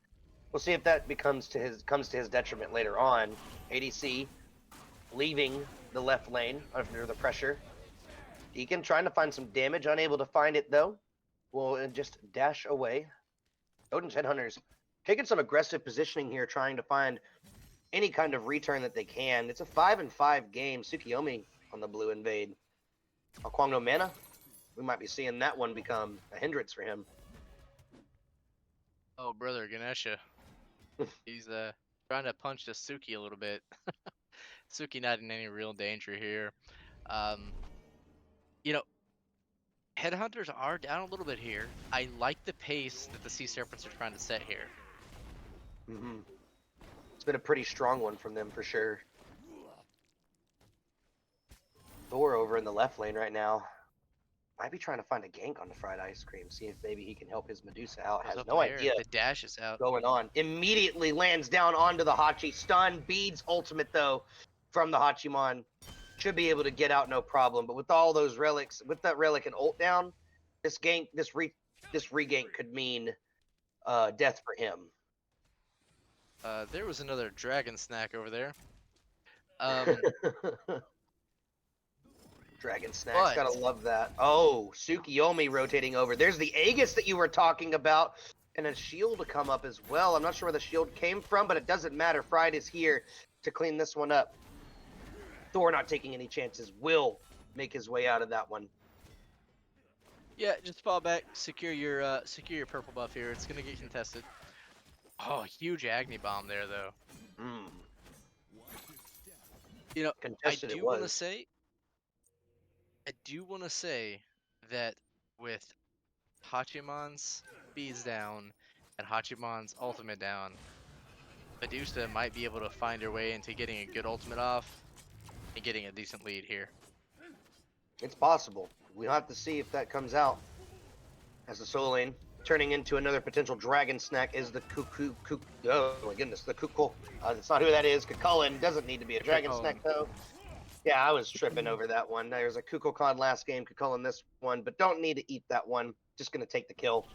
We'll see if that comes to his detriment later on. ADC leaving the left lane under the pressure. Deacon trying to find some damage, unable to find it though. Will just dash away. Odin's Headhunters taking some aggressive positioning here, trying to find any kind of return that they can. It's a 5-5 game. Tsukiyomi on the blue invade. Kwang no mana. We might be seeing that one become a hindrance for him. Oh, brother Ganesha. He's trying to punch the Suki a little bit. Suki not in any real danger here. Headhunters are down a little bit here. I like the pace that the Sea Serpents are trying to set here. Mm-hmm. It's been a pretty strong one from them for sure. Thor over in the left lane right now. Might be trying to find a gank on the fried ice cream. See if maybe he can help his Medusa out. Has no idea. The dash is out. Going on. Immediately lands down onto the Hachi. Stun. Beads ultimate though from the Hachiman. Should be able to get out no problem. But with all those relics, with that relic and ult down, this regank could mean death for him. There was another dragon snack over there. Dragon snacks, gotta love that. Oh, Tsukiyomi rotating over. There's the Aegis that you were talking about, and a shield to come up as well. I'm not sure where the shield came from, but it doesn't matter. Fried is here to clean this one up. Thor not taking any chances, will make his way out of that one. Yeah, just fall back, secure your purple buff here. It's gonna get contested. Oh, huge Agni bomb there though. Contested I do want to say that with Hachiman's speeds down and Hachiman's ultimate down, Medusa might be able to find her way into getting a good ultimate off and getting a decent lead here. It's possible. We'll have to see if that comes out. As the solo lane turning into another potential dragon snack is the oh my goodness, the Kukul. That's not who that is. Cucullin doesn't need to be a dragon snack, though. Yeah, I was tripping over that one. There's a Kukulkan last game, Cucullin this one, but don't need to eat that one. Just going to take the kill.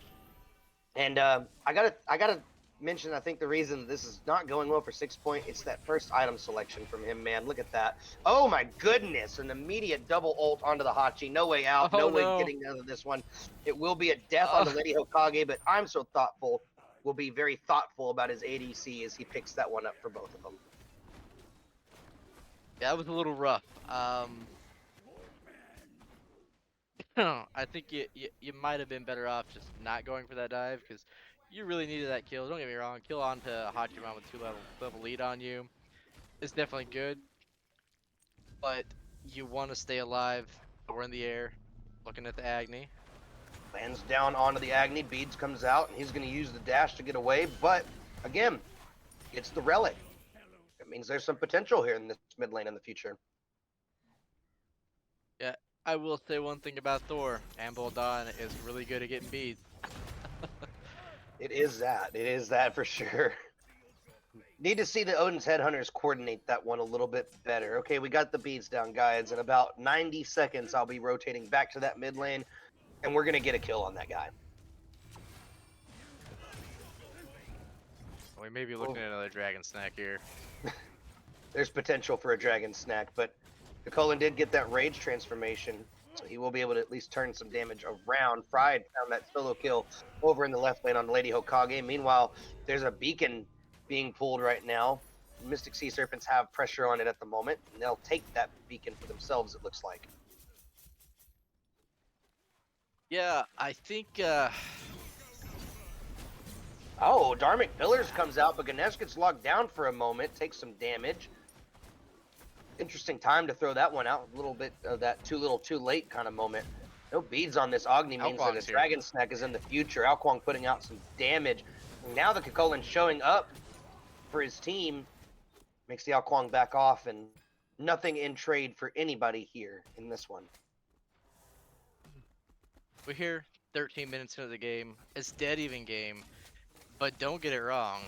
And I gotta mention, I think the reason this is not going well for 6 point, it's that first item selection from him, man. Look at that. Oh my goodness, an immediate double ult onto the Hachi. No way out, no way getting out of this one. It will be a death onto Lady Hokage, but I'm so thoughtful. Will be very thoughtful about his ADC as he picks that one up for both of them. Yeah, that was a little rough. I think you might have been better off just not going for that dive because you really needed that kill. Don't get me wrong, kill onto Hachiman with 2 level lead on you is definitely good, but you want to stay alive. We're in the air, looking at the Agni. Lands down onto the Agni, Beads comes out, and he's going to use the dash to get away, but again, it's the relic. It means there's some potential here in this mid lane in the future. Yeah, I will say one thing about Thor. Ambol Dawn is really good at getting beads. It is that for sure. Need to see the Odin's Headhunters coordinate that one a little bit better. Okay, we got the beads down, guys. In about 90 seconds, I'll be rotating back to that mid lane, and we're going to get a kill on that guy. We may be looking at another dragon snack here. There's potential for a dragon snack, but Cucullin did get that rage transformation, so he will be able to at least turn some damage around. Fried found that solo kill over in the left lane on Lady Hokage. Meanwhile, there's a beacon being pulled right now. Mystic Sea Serpents have pressure on it at the moment, and they'll take that beacon for themselves, it looks like. Yeah, I think Oh, Dharmic Pillars comes out, but Ganesh gets locked down for a moment, takes some damage. Interesting time to throw that one out. A little bit of that too little too late kind of moment. No beads on this Agni means that a dragon snack is in the future. Alquang putting out some damage. Now the Cucullin showing up for his team makes the Alquang back off, and nothing in trade for anybody here in this one. we're here 13 minutes into the game. It's dead even game, but don't get it wrong.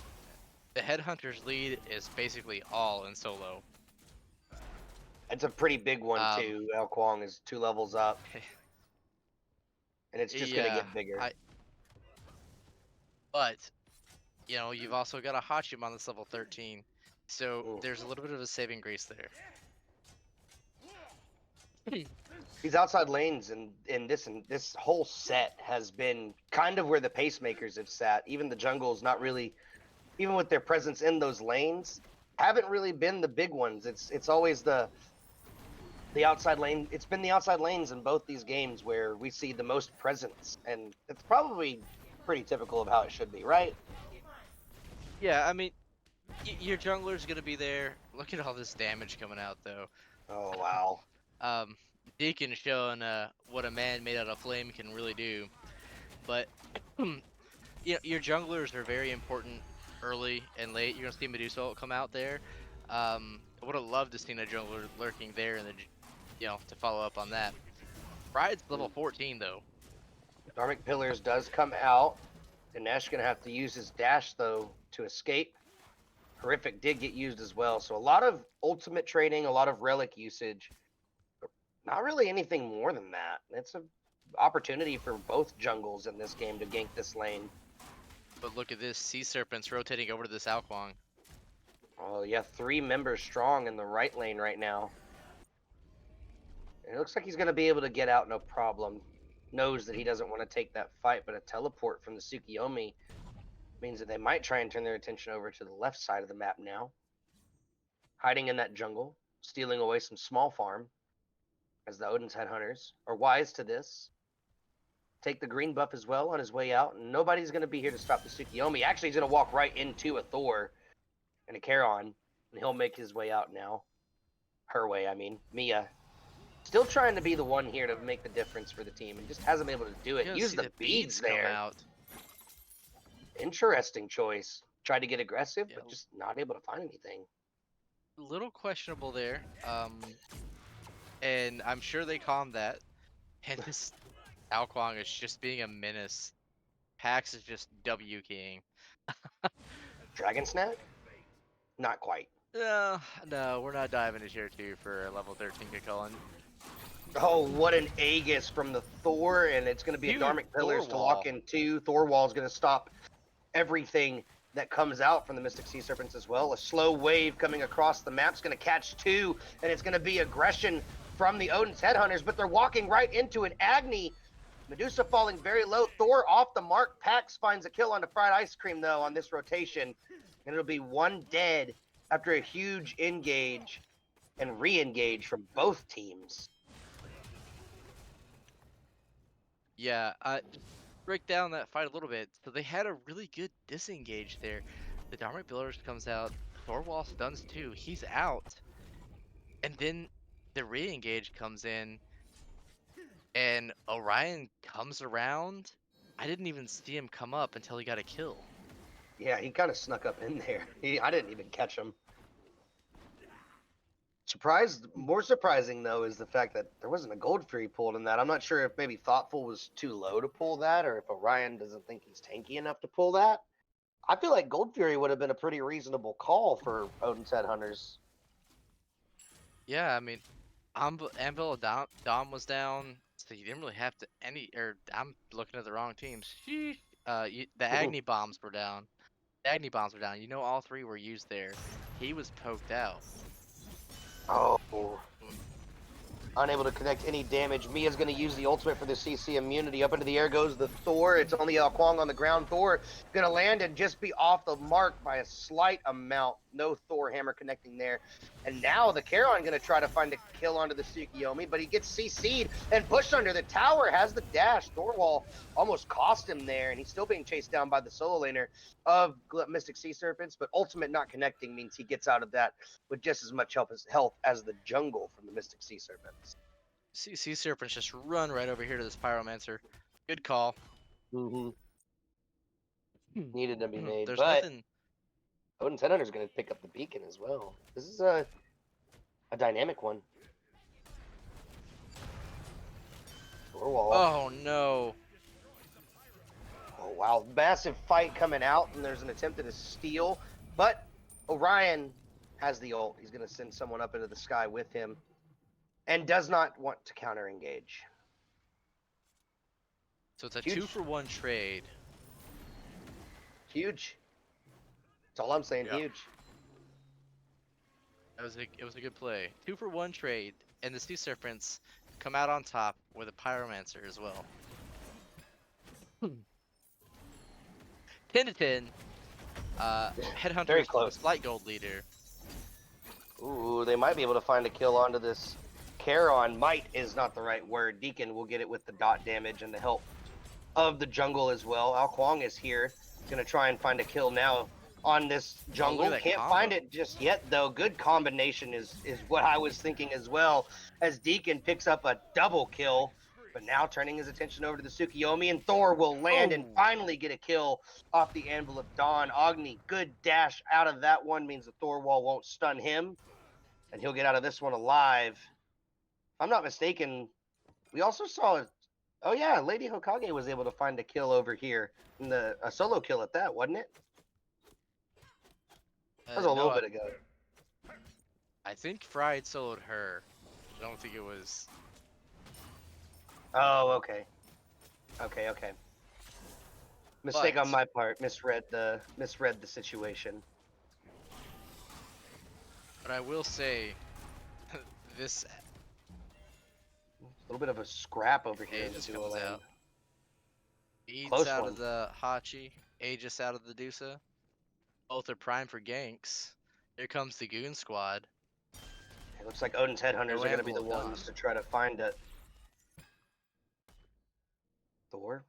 The Headhunters lead is basically all in solo. It's a pretty big one too. Alquang is 2 levels up. And it's just going to get bigger. But, you know, you've also got a Hachiman that's level 13. So there's a little bit of a saving grace there. These outside lanes and this whole set has been kind of where the pacemakers have sat. Even the jungles not really, even with their presence in those lanes, haven't really been the big ones. It's always the outside lane. It's been the outside lanes in both these games where we see the most presence, and it's probably pretty typical of how it should be, right? Yeah, I mean, your jungler's gonna be there. Look at all this damage coming out, though. Oh wow. Deacon showing what a man made out of flame can really do. But you know, your junglers are very important early and late. You're gonna see Medusa come out there. I would have loved to seen a jungler lurking there, and to follow up on that. Pride's level 14 though. Dharmic Pillars does come out. Ganesh gonna have to use his dash though to escape. Horrific did get used as well, so a lot of ultimate trading, a lot of relic usage. Not really anything more than that. It's an opportunity for both jungles in this game to gank this lane. But look at this, Sea Serpents rotating over to this Alquang. Oh yeah, 3 members strong in the right lane right now. And it looks like he's going to be able to get out no problem. Knows that he doesn't want to take that fight, but a teleport from the Tsukiyomi means that they might try and turn their attention over to the left side of the map now. Hiding in that jungle, stealing away some small farm, as the Odin's Headhunters are wise to this. Take the green buff as well on his way out, and nobody's going to be here to stop the Tsukiyomi. Actually, he's going to walk right into a Thor and a Charon, and he'll make his way out now. Her way, I mean. Mia. Still trying to be the one here to make the difference for the team, and just hasn't been able to do it. Use the beads there. Out. Interesting choice. Tried to get aggressive, but just not able to find anything. A little questionable there. And I'm sure they calmed that. And this Alquang is just being a menace Pax is just W king. Dragon Snack? Not quite. No, no, we're not diving to tier 2 for a level 13 kick on. Oh, what an Aegis from the Thor, and it's going to be a Huge Dharmic Pillars to Thor walk wall. into. Thor Wall is going to stop everything that comes out from the Mystic Sea Serpents as well. A slow wave coming across the map's going to catch two, and it's going to be aggression from the Odin's Headhunters, but they're walking right into an Agni. Medusa falling very low. Thor off the mark. Pax finds a kill onto Fried Ice Cream, though, on this rotation. And it'll be one dead after a huge engage and re-engage from both teams. Yeah, break down that fight a little bit. So they had a really good disengage there. The Dharmic Pillars comes out. Thorwall stuns too. He's out. And then the re-engage comes in. And Orion comes around. I didn't even see him come up until he got a kill. Yeah, he kind of snuck up in there. I didn't even catch him. More surprising, though, is the fact that there wasn't a Gold Fury pulled in that. I'm not sure if maybe Thoughtful was too low to pull that, or if Orion doesn't think he's tanky enough to pull that. I feel like Gold Fury would have been a pretty reasonable call for Odin's Headhunters. Yeah, I mean, Anvil Dom was down, so you didn't really have to I'm looking at the wrong teams. Sheesh. The Agni bombs were down. The Agni bombs were down. You know, all three were used there. He was poked out. Oh. Unable to connect any damage. Mia's going to use the ultimate for the CC immunity. Up into the air goes the Thor. It's only Kwang on the ground. Thor going to land and just be off the mark by a slight amount. No Thor hammer connecting there. And now the Charon going to try to find a kill onto the Tsukiyomi, but he gets CC'd and pushed under the tower. Has the dash. Thorwall almost cost him there, and he's still being chased down by the solo laner of Mystic Sea Serpents, but ultimate not connecting means he gets out of that with just as much health as the jungle from the Mystic Sea Serpents. Sea Serpents just run right over here to this Pyromancer. Good call. Mm-hmm. Needed to be made, There's but nothing. Odin's Headhunter's going to pick up the beacon as well. This is a dynamic one. Wall. Oh no. Oh wow, massive fight coming out, and there's an attempt at a steal, but Orion has the ult. He's going to send someone up into the sky with him, and does not want to counter engage. So it's a Huge. 2-for-1 trade. Huge. That's all I'm saying. Yeah. Huge. It was a good play. 2-for-1 trade, and the Sea Serpents come out on top with a Pyromancer as well. 10 to 10. Headhunter Very is close. a slight gold leader. Ooh, they might be able to find a kill onto this Charon. Might is not the right word. Deacon will get it with the dot damage and the help of the jungle as well. Al Kwang is here. Going to try and find a kill now on this jungle. Can't find it just yet, though. Good combination is what I was thinking as well, as Deacon picks up a double kill. But now turning his attention over to the Tsukiyomi, and Thor will land and finally get a kill off the Anvil of Dawn. Agni, good dash out of that one, means the Thor wall won't stun him, and he'll get out of this one alive. If I'm not mistaken, we also saw, oh yeah, Lady Hokage was able to find a kill over here, and a solo kill at that, wasn't it? That was a little bit ago. I think Fried soloed her. I don't think it was. Oh, okay. Okay. Mistake on my part. Misread the situation. But I will say, this. A little bit of a scrap over here. Aegis comes out. Eats Close out one. of the Hachi. Aegis out of the Dusa. Both are primed for ganks. Here comes the Goon Squad. It looks like Odin's Headhunters are going to be the ones to try to find it. Thor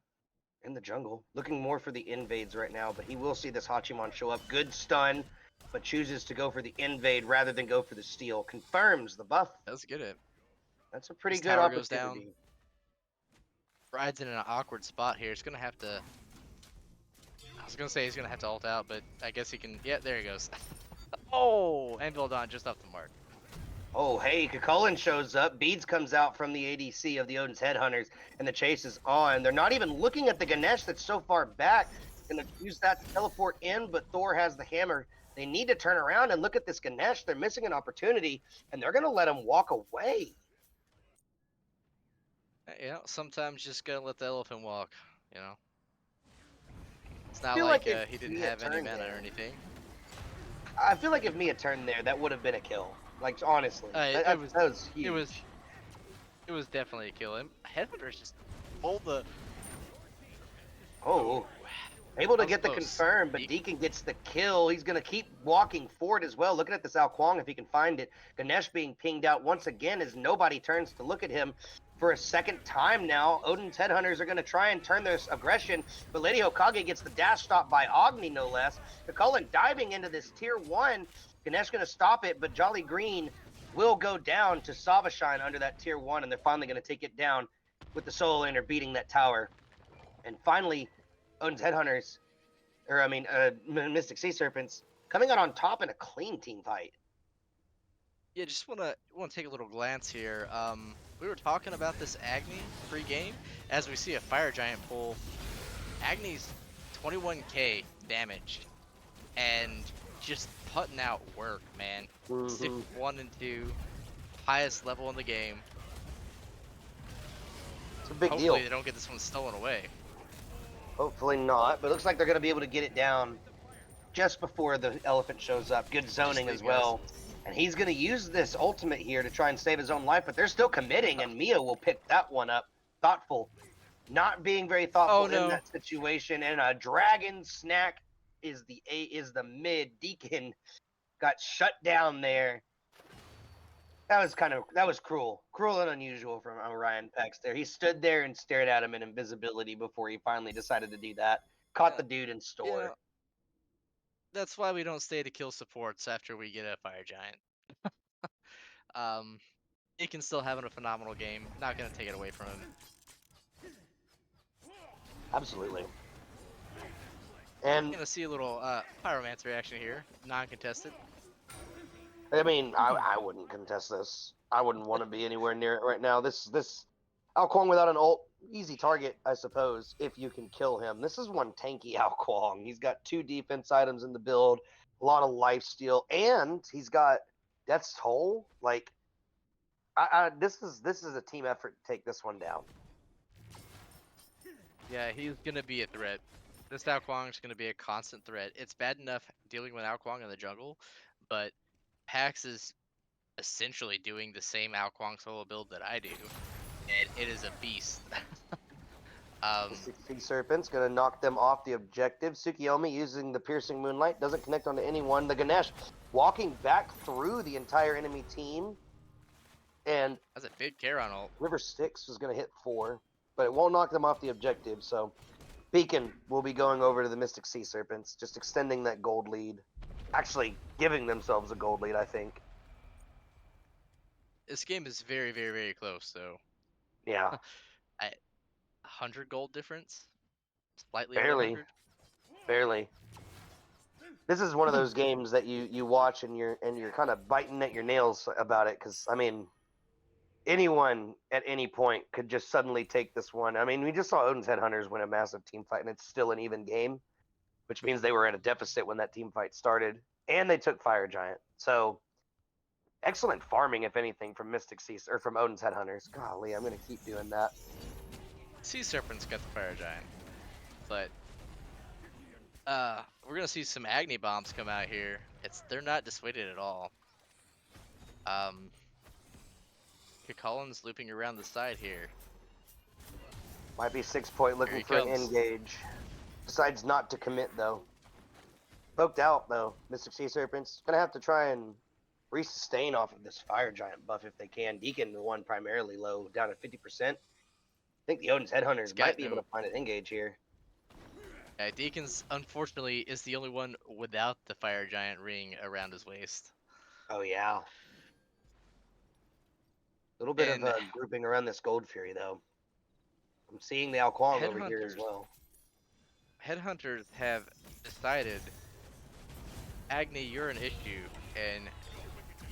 in the jungle, looking more for the invades right now, but he will see this Hachimon show up. Good stun, but chooses to go for the invade rather than go for the steal. Confirms the buff. Let's get it. That's a pretty This good tower opportunity. goes down. Bride's in an awkward spot here. He's gonna have to. I was gonna say he's gonna have to ult out, but I guess he can. Yeah, there he goes. Oh, Anvil Dawn just off the mark. Oh, hey, Cucullin shows up. Beads comes out from the ADC of the Odin's Headhunters, and the chase is on. They're not even looking at the Ganesh that's so far back. Gonna use that to teleport in, but Thor has the hammer. They need to turn around and look at this Ganesh. They're missing an opportunity, and they're gonna let him walk away. Yeah, sometimes you just gotta let the elephant walk. You know, it's I not feel like like if he didn't Mia have any turned mana or there, anything. I feel like if Mia turned there, that would have been a kill. Like honestly, It was that was it was huge. it was definitely a kill. And Headhunters just pulled the. Ooh, Oh, able that to was get the close. confirm, but Deacon gets the kill. He's going to keep walking forward as well. Looking at this Ao Kwang if he can find it. Ganesh being pinged out once again as nobody turns to look at him for a second time now. Odin's Headhunters are going to try and turn their aggression, but Lady Hokage gets the dash stop by Agni, no less. Cucullin diving into this tier 1. Ganesh going to stop it, but Jolly Green will go down to Savashine under that tier 1, and they're finally going to take it down with the Soul Lander beating that tower. And finally, Odin's Headhunters, or I mean, Mystic Sea Serpents, coming out on top in a clean team fight. Yeah, just wanna take a little glance here. We were talking about this Agni pre-game. As we see a Fire Giant pull, Agni's 21k damage and just putting out work, man. Stick Mm-hmm. 1 and 2, highest level in the game. It's a big Hopefully deal. they don't get this one stolen away. Hopefully not, but it looks like they're going to be able to get it down just before the elephant shows up. Good Just zoning leave as guys. well. And he's going to use this ultimate here to try and save his own life, but they're still committing, and Mia will pick that one up. Thoughtful. Not being very thoughtful Oh in no. that situation, and a dragon snack is the mid. Deacon got shut down there. That was cruel and unusual from Ryan Pex there. He stood there and stared at him in invisibility before he finally decided to do that. Caught Yeah, the dude in you store. know, that's why we don't stay to kill supports after we get a Fire Giant. Um, Aiken's still having a phenomenal game. Not gonna take it away from him. Absolutely. We're And gonna see a little Pyromancer action here, non-contested. I mean, I wouldn't contest this. I wouldn't want to be anywhere near it right now. This Ao Kwang without an ult, easy target, I suppose, if you can kill him. This is one tanky Ao Kwang. He's got 2 defense items in the build, a lot of life steal, and he's got Death's Toll. Like, this is a team effort to take this one down. Yeah, he's gonna be a threat. This Ao Kwang's gonna be a constant threat. It's bad enough dealing with Ao Kwang in the jungle, but Pax is essentially doing the same Ao Kwang solo build that I do, and it is a beast. The 16 Serpents gonna knock them off the objective. Tsukiyomi using the Piercing Moonlight doesn't connect onto anyone. The Ganesh walking back through the entire enemy team, and That's a big Charon ult. River Styx is gonna hit 4, but it won't knock them off the objective. So Beacon will be going over to the Mystic Sea Serpents, just extending that gold lead. Actually, giving themselves a gold lead, I think. This game is very, very, very close, though. Yeah, 100 gold difference, slightly over barely, 100. barely. This is one of those games that you watch and you're kind of biting at your nails about it, because I mean, anyone at any point could just suddenly take this one. I mean, we just saw Odin's Headhunters win a massive team fight, and it's still an even game, which means they were at a deficit when that team fight started, and they took Fire Giant. So excellent farming, if anything, from Mystic Sea or from Odin's Headhunters. Golly, I'm gonna keep doing that. Sea Serpents got the Fire Giant, but we're gonna see some Agni bombs come out here. They're not dissuaded at all. Cucullin's looping around the side here. Might be 6 point looking for an engage. Decides not to commit though. Poked out though. Mystic Sea Serpents gonna have to try and resustain off of this Fire Giant buff if they can. Deacon the one primarily low, down to 50%. I think the Odin's Headhunters might be able to find an engage here. Yeah, Deacon's unfortunately is the only one without the Fire Giant ring around his waist. Oh yeah. A little bit of grouping around this Gold Fury though. I'm seeing the Ao Kwang over here as well. Headhunters have decided, Agni, you're an issue, and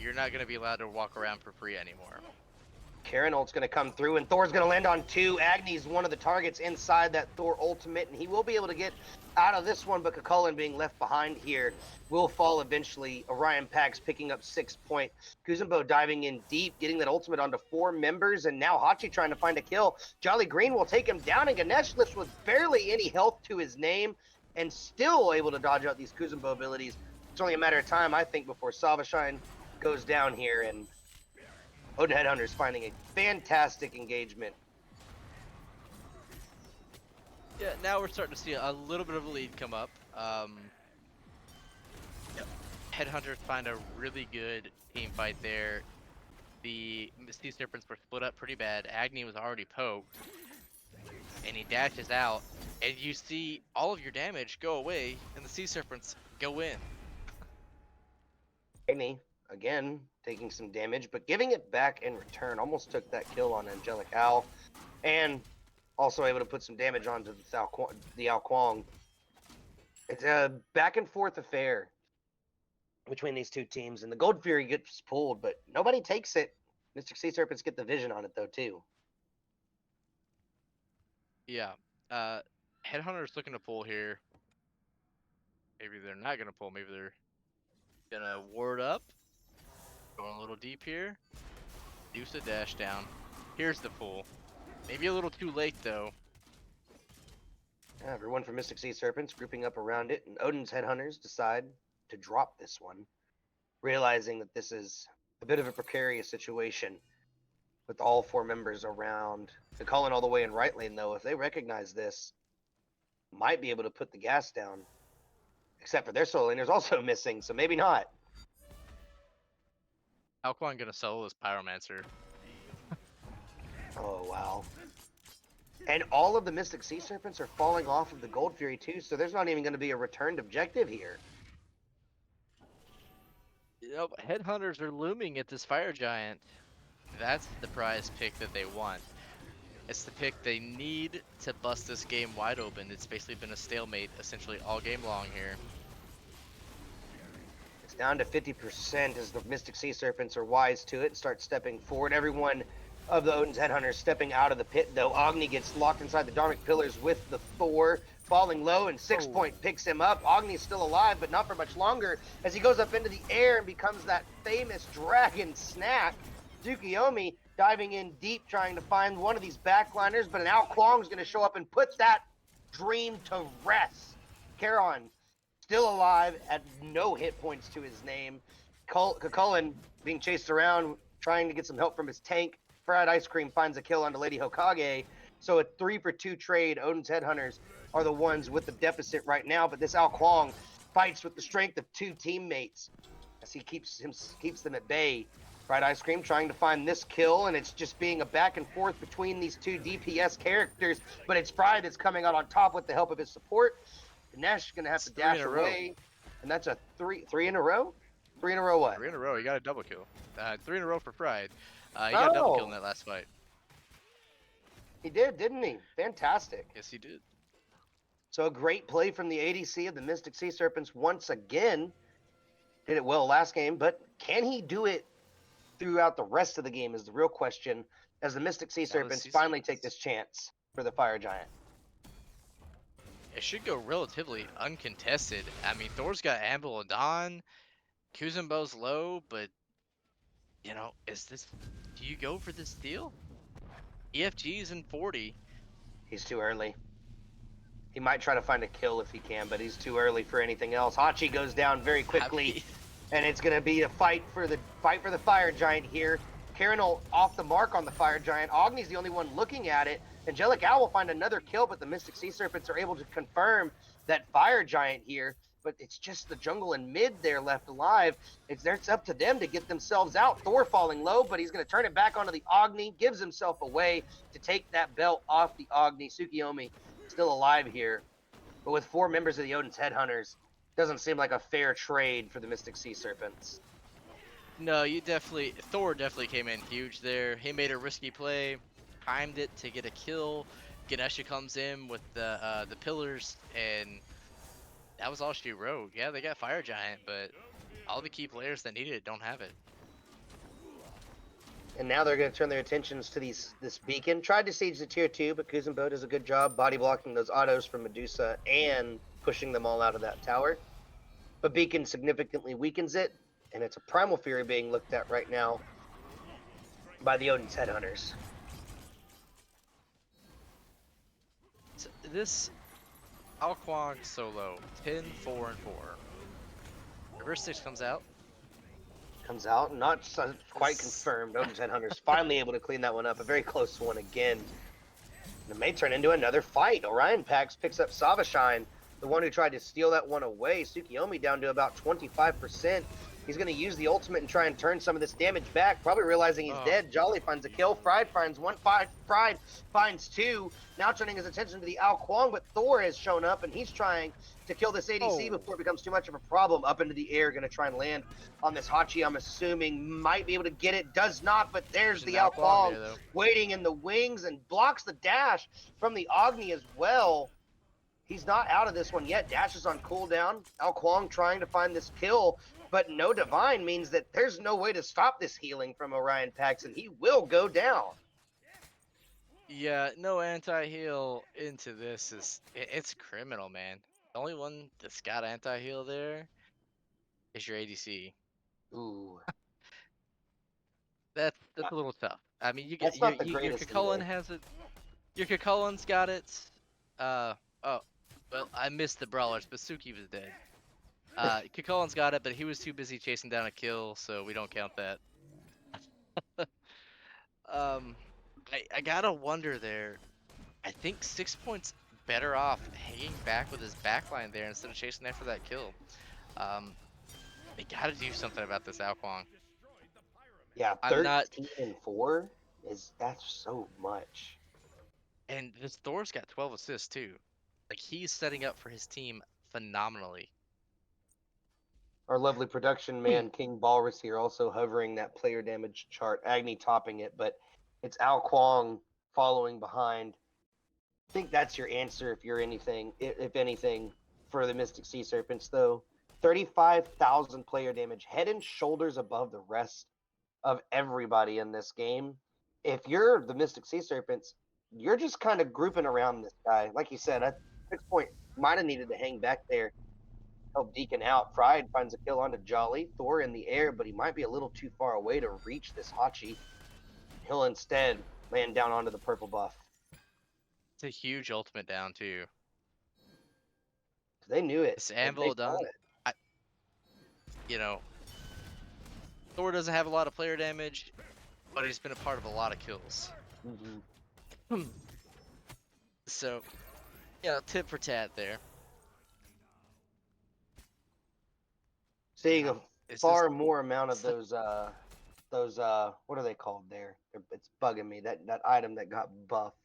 you're not gonna be allowed to walk around for free anymore. Karen ult's going to come through, and Thor's going to land on 2. Agni's one of the targets inside that Thor ultimate, and he will be able to get out of this one, but Cucullin being left behind here will fall eventually. Orion Pax picking up 6 point. Kuzumbo diving in deep, getting that ultimate onto 4 members, and now Hachi trying to find a kill. Jolly Green will take him down, and Ganesh lifts with barely any health to his name, and still able to dodge out these Kuzumbo abilities. It's only a matter of time, I think, before Savashine goes down here, and Odin Headhunters finding a fantastic engagement. Yeah, now we're starting to see a little bit of a lead come up. Headhunters find a really good team fight there. The Sea Serpents were split up pretty bad. Agni was already poked, and he dashes out, and you see all of your damage go away, and the Sea Serpents go in. Agni, again, taking some damage, but giving it back in return. Almost took that kill on Angelic Owl, and also able to put some damage onto the Ao Kwang. It's a back and forth affair between these two teams, and the Gold Fury gets pulled, but nobody takes it. Mystic Sea Serpents get the vision on it, though, too. Yeah. Headhunters looking to pull here. Maybe they're not gonna pull. Maybe they're gonna ward up. Going a little deep here. Deuce a dash down. Here's the pull. Maybe a little too late though. Yeah, everyone from Mystic Sea Serpents grouping up around it, and Odin's Headhunters decide to drop this one, realizing that this is a bit of a precarious situation with all 4 members around. The calling all the way in right lane, though, if they recognize this, might be able to put the gas down. Except for their solo laner's also missing, so maybe not. Ao Kwang gonna solo this Pyromancer. Oh, wow. And all of the Mystic Sea Serpents are falling off of the Gold Fury, too, so there's not even going to be a returned objective here. Yep, Headhunters are looming at this Fire Giant. That's the prize pick that they want. It's the pick they need to bust this game wide open. It's basically been a stalemate essentially all game long here. It's down to 50% as the Mystic Sea Serpents are wise to it and start stepping forward. Everyone of the Odin's Headhunters stepping out of the pit, though. Agni gets locked inside the Dharmic Pillars with the Thor, falling low, and 6 point picks him up. Agni's still alive, but not for much longer, as he goes up into the air and becomes that famous dragon snack. Tsukiyomi diving in deep, trying to find one of these backliners, but an Ao Kwang's going to show up and put that dream to rest. Charon still alive at no hit points to his name. Cucullin being chased around, trying to get some help from his tank. Fried Ice Cream finds a kill onto Lady Hokage. So a 3-for-2 trade. Odin's Headhunters are the ones with the deficit right now, but this Ao Kwang fights with the strength of 2 teammates as he keeps them at bay. Fried Ice Cream trying to find this kill, and it's just being a back and forth between these 2 DPS characters, but it's Fried that's coming out on top with the help of his support. Nash is going to have to dash away, and that's a three in a row? 3 in a row what? 3 in a row, he got a double kill. 3 in a row for Fried. He got a double kill in that last fight. He did, didn't he? Fantastic. Yes, he did. So a great play from the ADC of the Mystic Sea Serpents once again. Did it well last game, but can he do it throughout the rest of the game is the real question, as the Mystic Sea Serpents finally take this chance for the Fire Giant. It should go relatively uncontested. I mean, Thor's got Amble and Dawn. Kuzumbo's low, but, you know, do you go for this steal? EFG's in 40. He's too early. He might try to find a kill if he can, but he's too early for anything else. Hachi goes down very quickly, and it's going to be a fight for the Fire Giant here. Karinol off the mark on the Fire Giant. Agni's the only one looking at it. Angelic Owl will find another kill, but the Mystic Sea Serpents are able to confirm that Fire Giant here. But it's just the jungle and mid there left alive. It's up to them to get themselves out. Thor falling low, but he's going to turn it back onto the Agni, gives himself away to take that belt off the Agni. Tsukiyomi still alive here. But with 4 members of the Odin's Headhunters, doesn't seem like a fair trade for the Mystic Sea Serpents. No, Thor definitely came in huge there. He made a risky play, timed it to get a kill. Ganesha comes in with the pillars, and that was all she wrote. Yeah, they got Fire Giant, but all the key players that needed it don't have it. And now they're going to turn their attentions to this beacon. Tried to siege the tier 2, but Kuzenbo does a good job body blocking those autos from Medusa and pushing them all out of that tower. But beacon significantly weakens it, and it's a Primal Fury being looked at right now by the Odin's Headhunters. So this Ao Kuang solo, 10, 4, and 4. Reverse 6 comes out. Comes out, not quite This- confirmed. Odin's Headhunters finally able to clean that one up. A very close one again. And it may turn into another fight. Orion Pax picks up Savashine, the one who tried to steal that one away. Tsukiyomi down to about 25%. He's going to use the ultimate and try and turn some of this damage back, probably realizing he's dead. Jolly finds a kill. Fried finds one. Fried finds two. Now turning his attention to the Ao Kuang, but Thor has shown up, and he's trying to kill this ADC before it becomes too much of a problem. Up into the air, going to try and land on this Hachi, I'm assuming. Might be able to get it. Does not, but there's the Ao Kuang waiting in the wings and blocks the dash from the Agni as well. He's not out of this one yet. Dash is on cooldown. Ao Kuang trying to find this kill, but no divine means that there's no way to stop this healing from Orion Pax, and he will go down. Yeah, no anti-heal into this it's criminal, man. The only one that's got anti-heal there is your ADC. Ooh. That's a little tough. I mean, you get That's not the greatest Kukulkan either. has it. Your Kukulkan's got it. Oh, well, I missed the brawlers, but Suki was dead. Kukulkan's got it, but he was too busy chasing down a kill, so we don't count that. I gotta wonder there. I think 6 points better off hanging back with his backline there instead of chasing after that kill. They gotta do something about this Ao Kuang. Yeah, I'm 13 not, and 4 that's so much. and this Thor's got 12 assists too. Like, he's setting up for his team phenomenally. Our lovely production man, King Balrus here, also hovering that player damage chart. Agni topping it, but it's Ao Kuang following behind. I think that's your answer if you're anything, if anything, for the Mystic Sea Serpents, though. 35,000 player damage, head and shoulders above the rest of everybody in this game. If you're the Mystic Sea Serpents, you're just kind of grouping around this guy. Like you said, at 6 point, might have needed to hang back there, help Deacon out. Fried finds a kill onto Jolly. Thor in the air, but he might be a little too far away to reach this Hachi. He'll instead land down onto the purple buff. It's a huge ultimate down too. They knew it. This Anvil done. You know, Thor doesn't have a lot of player damage, but he's been a part of a lot of kills. So, yeah, tip for tat there. Seeing a far more amount of those what are they called there? It's bugging me. That item that got buffed.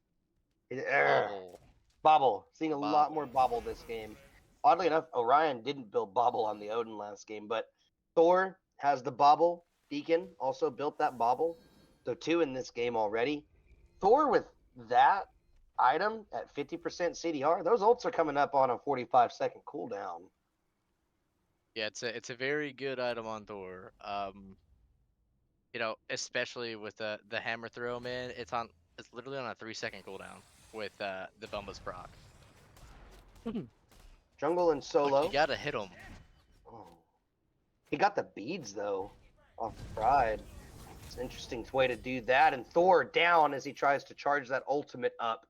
Bobble. Seeing a lot more Bobble this game. Oddly enough, Orion didn't build Bobble on the Odin last game, but Thor has the Bobble. Deacon also built that Bobble. So 2 in this game already. Thor with that item at 50% CDR, those ults are coming up on a 45-second cooldown. Yeah, it's a very good item on Thor. You know, especially with the hammer throw, man. It's literally on a 3-second cooldown with the Bumba's proc. Jungle and solo. Look, you gotta hit him. Oh. He got the beads though off Pride. It's an interesting way to do that. And Thor down as he tries to charge that ultimate up.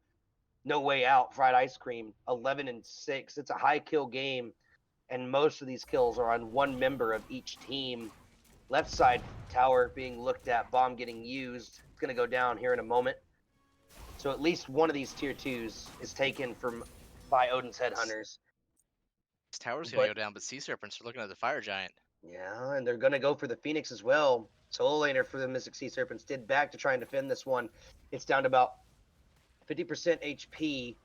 No way out. Fried Ice Cream 11 and 6. It's a high kill game, and most of these kills are on one member of each team. Left side tower being looked at. Bomb getting used. It's gonna go down here in a moment. So at least one of these tier 2s is taken by Odin's Headhunters. This tower's gonna go down, but Sea Serpents are looking at the Fire Giant. Yeah, and they're going to go for the Phoenix as well. Solo laner for the Mystic Sea Serpents did back to try and defend this one. It's down to about 50% HP.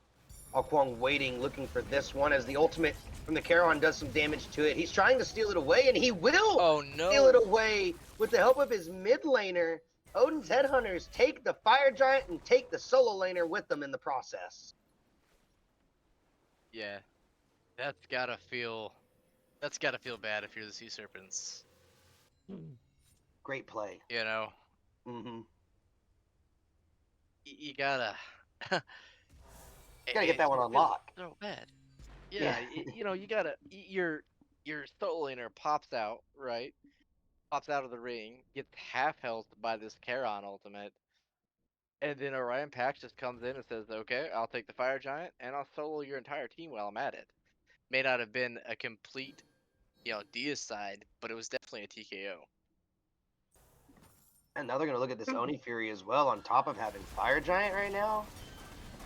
Ao Kuang waiting, looking for this one as the ultimate from the Charon does some damage to it. He's trying to steal it away, and he will steal it away with the help of his mid laner. Odin's Headhunters take the Fire Giant and take the solo laner with them in the process. Yeah, that's gotta feel bad if you're the Sea Serpents. Great play. You know, Mm-hmm. You gotta. Gotta get that one It on feels lock. so bad. Yeah. Yeah, you gotta. Your soul laner pops out, right? Pops out of the ring, gets half health by this Charon ultimate, and then Orion Pax just comes in and says, "Okay, I'll take the Fire Giant and I'll solo your entire team while I'm at it." May not have been a complete, deicide, but it was definitely a TKO. And now they're gonna look at this Oni Fury as well, on top of having Fire Giant right now.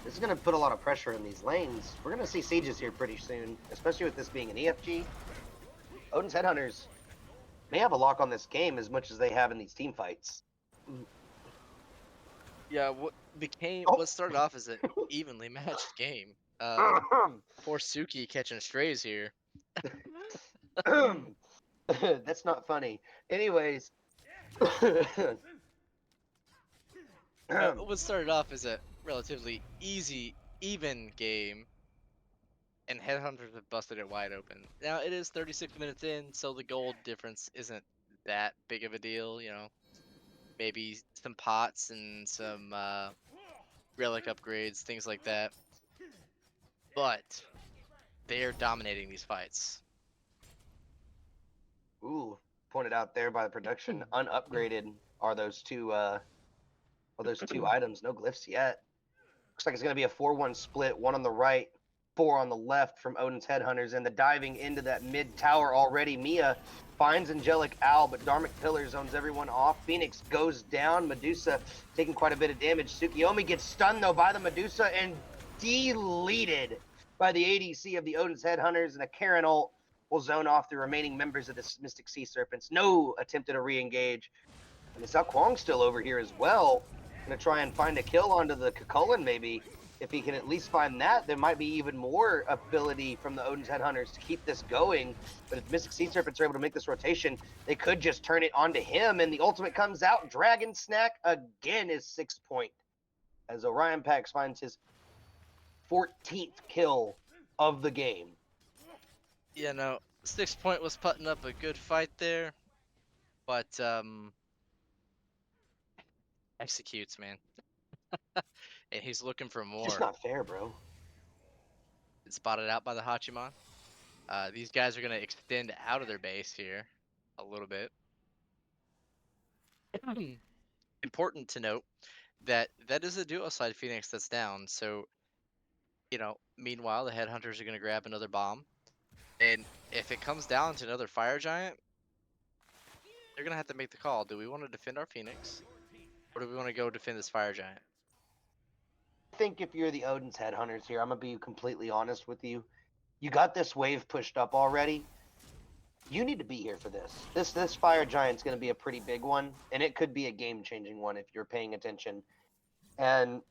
This is gonna put a lot of pressure in these lanes. We're gonna see sieges here pretty soon, especially with this being an EFG. Odin's Headhunters may have a lock on this game as much as they have in these team fights. Yeah, Oh. what started off as an evenly matched game. Poor Suki catching strays here. That's not funny. Anyways, What started off as a relatively easy, even game, and Headhunters have busted it wide open. Now it is 36 minutes in, so the gold difference isn't that big of a deal. Maybe some pots and some relic upgrades, things like that. But they are dominating these fights. ooh, pointed out there by the production, unupgraded are those two items. No glyphs yet. Looks like it's going to be a 4-1 split, one on the right, four on the left from Odin's Headhunters. And the diving into that mid tower already. Mia finds Angelic Owl, but Dharmic Pillar zones everyone off. Phoenix goes down. Medusa taking quite a bit of damage. Tsukiyomi gets stunned, though, by the Medusa and deleted by the ADC of the Odin's Headhunters. And a Karen ult will zone off the remaining members of the Mystic Sea Serpents. No attempt at a re-engage. And Sao Kwong's still over here as well. Gonna try and find a kill onto the Kukulin, maybe. If he can at least find that, there might be even more ability from the Odin's Headhunters to keep this going. But if Mystic Sea Serpents are able to make this rotation, they could just turn it onto him. And the ultimate comes out. Dragon Snack again is 6 point. As Orion Pax finds his 14th kill of the game. 6 Point was putting up a good fight there, but executes, man. And he's looking for It's just more. not fair, bro. It's spotted out by the Hachiman. These guys are going to extend out of their base here a little bit. Important to note that that is a duo side Phoenix that's down. So, meanwhile, the Headhunters are going to grab another bomb. And if it comes down to another Fire Giant, they're going to have to make the call. Do we want to defend our Phoenix? Or do we want to go defend this Fire Giant? I think if you're the Odin's Headhunters here, I'm going to be completely honest with you. You got this wave pushed up already. You need to be here for this. This Fire Giant's going to be a pretty big one, and it could be a game-changing one if you're paying attention. And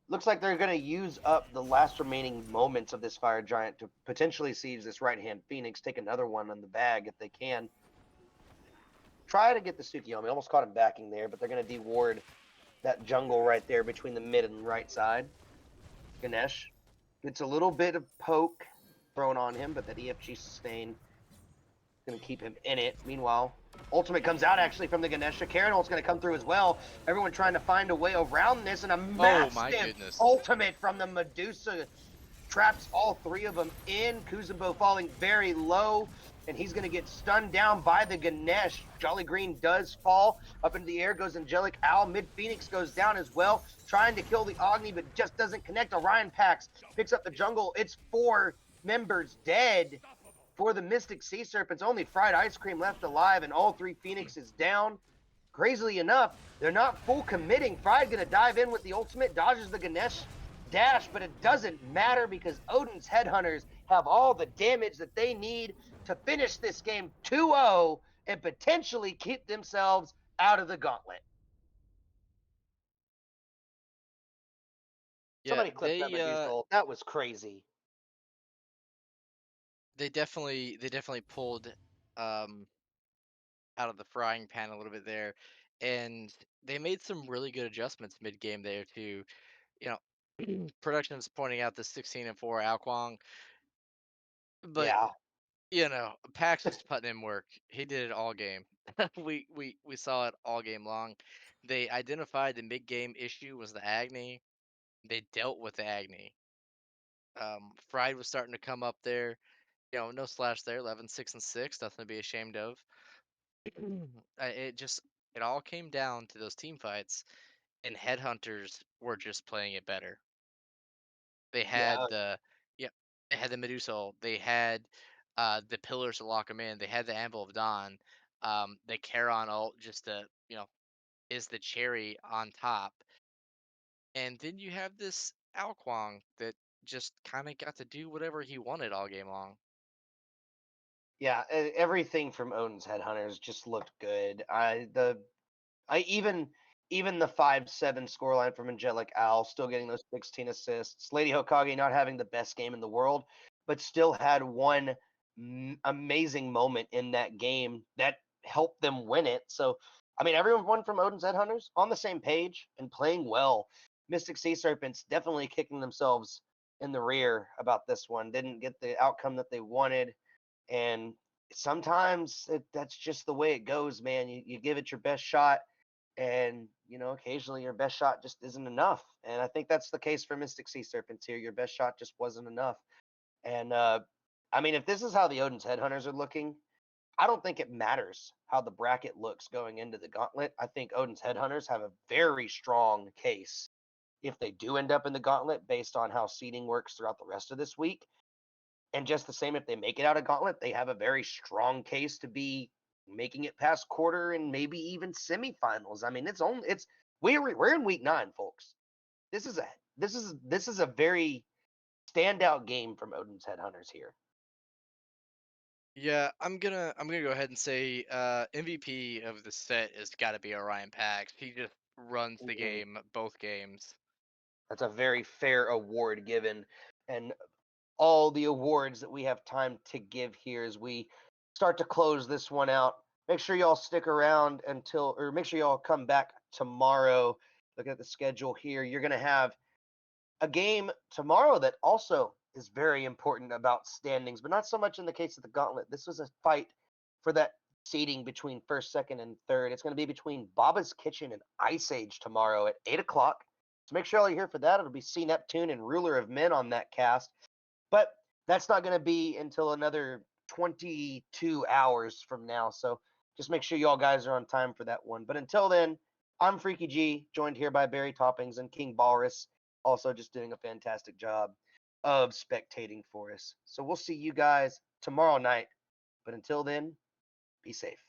looks like they're going to use up the last remaining moments of this Fire Giant to potentially siege this right-hand Phoenix, take another one on the bag if they can. Try to get the Tsukiyomi. Almost caught him backing there, but they're going to deward that jungle right there between the mid and right side. Ganesh gets a little bit of poke thrown on him, but that EFG sustain going to keep him in it. Meanwhile, ultimate comes out actually from the Ganesha. Karen ult's going to come through as well. Everyone trying to find a way around this, and a Oh my massive goodness. ultimate from the Medusa traps all three of them in. Kuzenbo falling very low, and he's going to get stunned down by the Ganesh. Jolly Green does fall. Up into the air goes Angelic Owl. Mid Phoenix goes down as well, trying to kill the Agni, but just doesn't connect. Orion Pax picks up the jungle. It's 4 members dead for the Mystic Sea Serpents. Only Fried Ice Cream left alive, and all 3 Phoenixes down. Crazily enough, they're not full committing. Fried going to dive in with the ultimate, dodges the Ganesh dash, but it doesn't matter because Odin's Headhunters have all the damage that they need to finish this game 2-0 and potentially keep themselves out of the gauntlet. Yeah, Somebody clip that Medusa ult. That was crazy. they definitely pulled out of the frying pan a little bit there, and they made some really good adjustments mid game there too. You know, Production's pointing out the 16-4 Alquang, but Yeah. Pax was putting in work. He did it all game. We saw it all game long. They identified the mid-game issue was the Agni. They dealt with the Agni. Fried was starting to come up there. No slash there. 11-6-6, nothing to be ashamed of. It all came down to those team fights, and Headhunters were just playing it better. They Yeah, had they had the Medusa ult, they had the pillars to lock them in, they had the Anvil of Dawn, the Charon ult just to is the cherry on top, and then you have this Alquang that just kind of got to do whatever he wanted all game long. yeah. Everything from Odin's Headhunters just looked good. I even the 5-7 scoreline from Angelic Owl, still getting those 16 assists. Lady Hokage not having the best game in the world, but still had one amazing moment in that game that helped them win it. So, I mean, everyone from Odin's Headhunters on the same page and playing well. Mystic Sea Serpents definitely kicking themselves in the rear about this one. Didn't get the outcome that they wanted. And sometimes that's just the way it goes, man. You give it your best shot, and occasionally your best shot just isn't enough. And I think that's the case for Mystic Sea Serpents here. Your best shot just wasn't enough. And I mean, if this is how the Odin's Headhunters are looking, I don't think it matters how the bracket looks going into the gauntlet. I think Odin's Headhunters have a very strong case if they do end up in the gauntlet based on how seeding works throughout the rest of this week. And just the same, if they make it out of gauntlet, they have a very strong case to be making it past quarter and maybe even semifinals. I mean, we're in week 9, folks. This is a very standout game from Odin's Headhunters here. Yeah, I'm gonna go ahead and say MVP of the set has got to be Orion Pax. He just runs the Mhm. game both games. That's a very fair award given, and all the awards that we have time to give here as we start to close this one out. Make sure y'all stick around or make sure y'all come back tomorrow. Look at the schedule here. You're going to have a game tomorrow that also is very important about standings, but not so much in the case of the gauntlet. This was a fight for that seeding between first, second, and third. It's going to be between Baba's Kitchen and Ice Age tomorrow at 8 o'clock. So make sure you're here for that. It'll be C Neptune and Ruler of Men on that cast. But that's not going to be until another 22 hours from now. So just make sure you all guys are on time for that one. But until then, I'm Freaky G, joined here by Barry Toppings and King Balrus, also just doing a fantastic job of spectating for us. So we'll see you guys tomorrow night. But until then, be safe.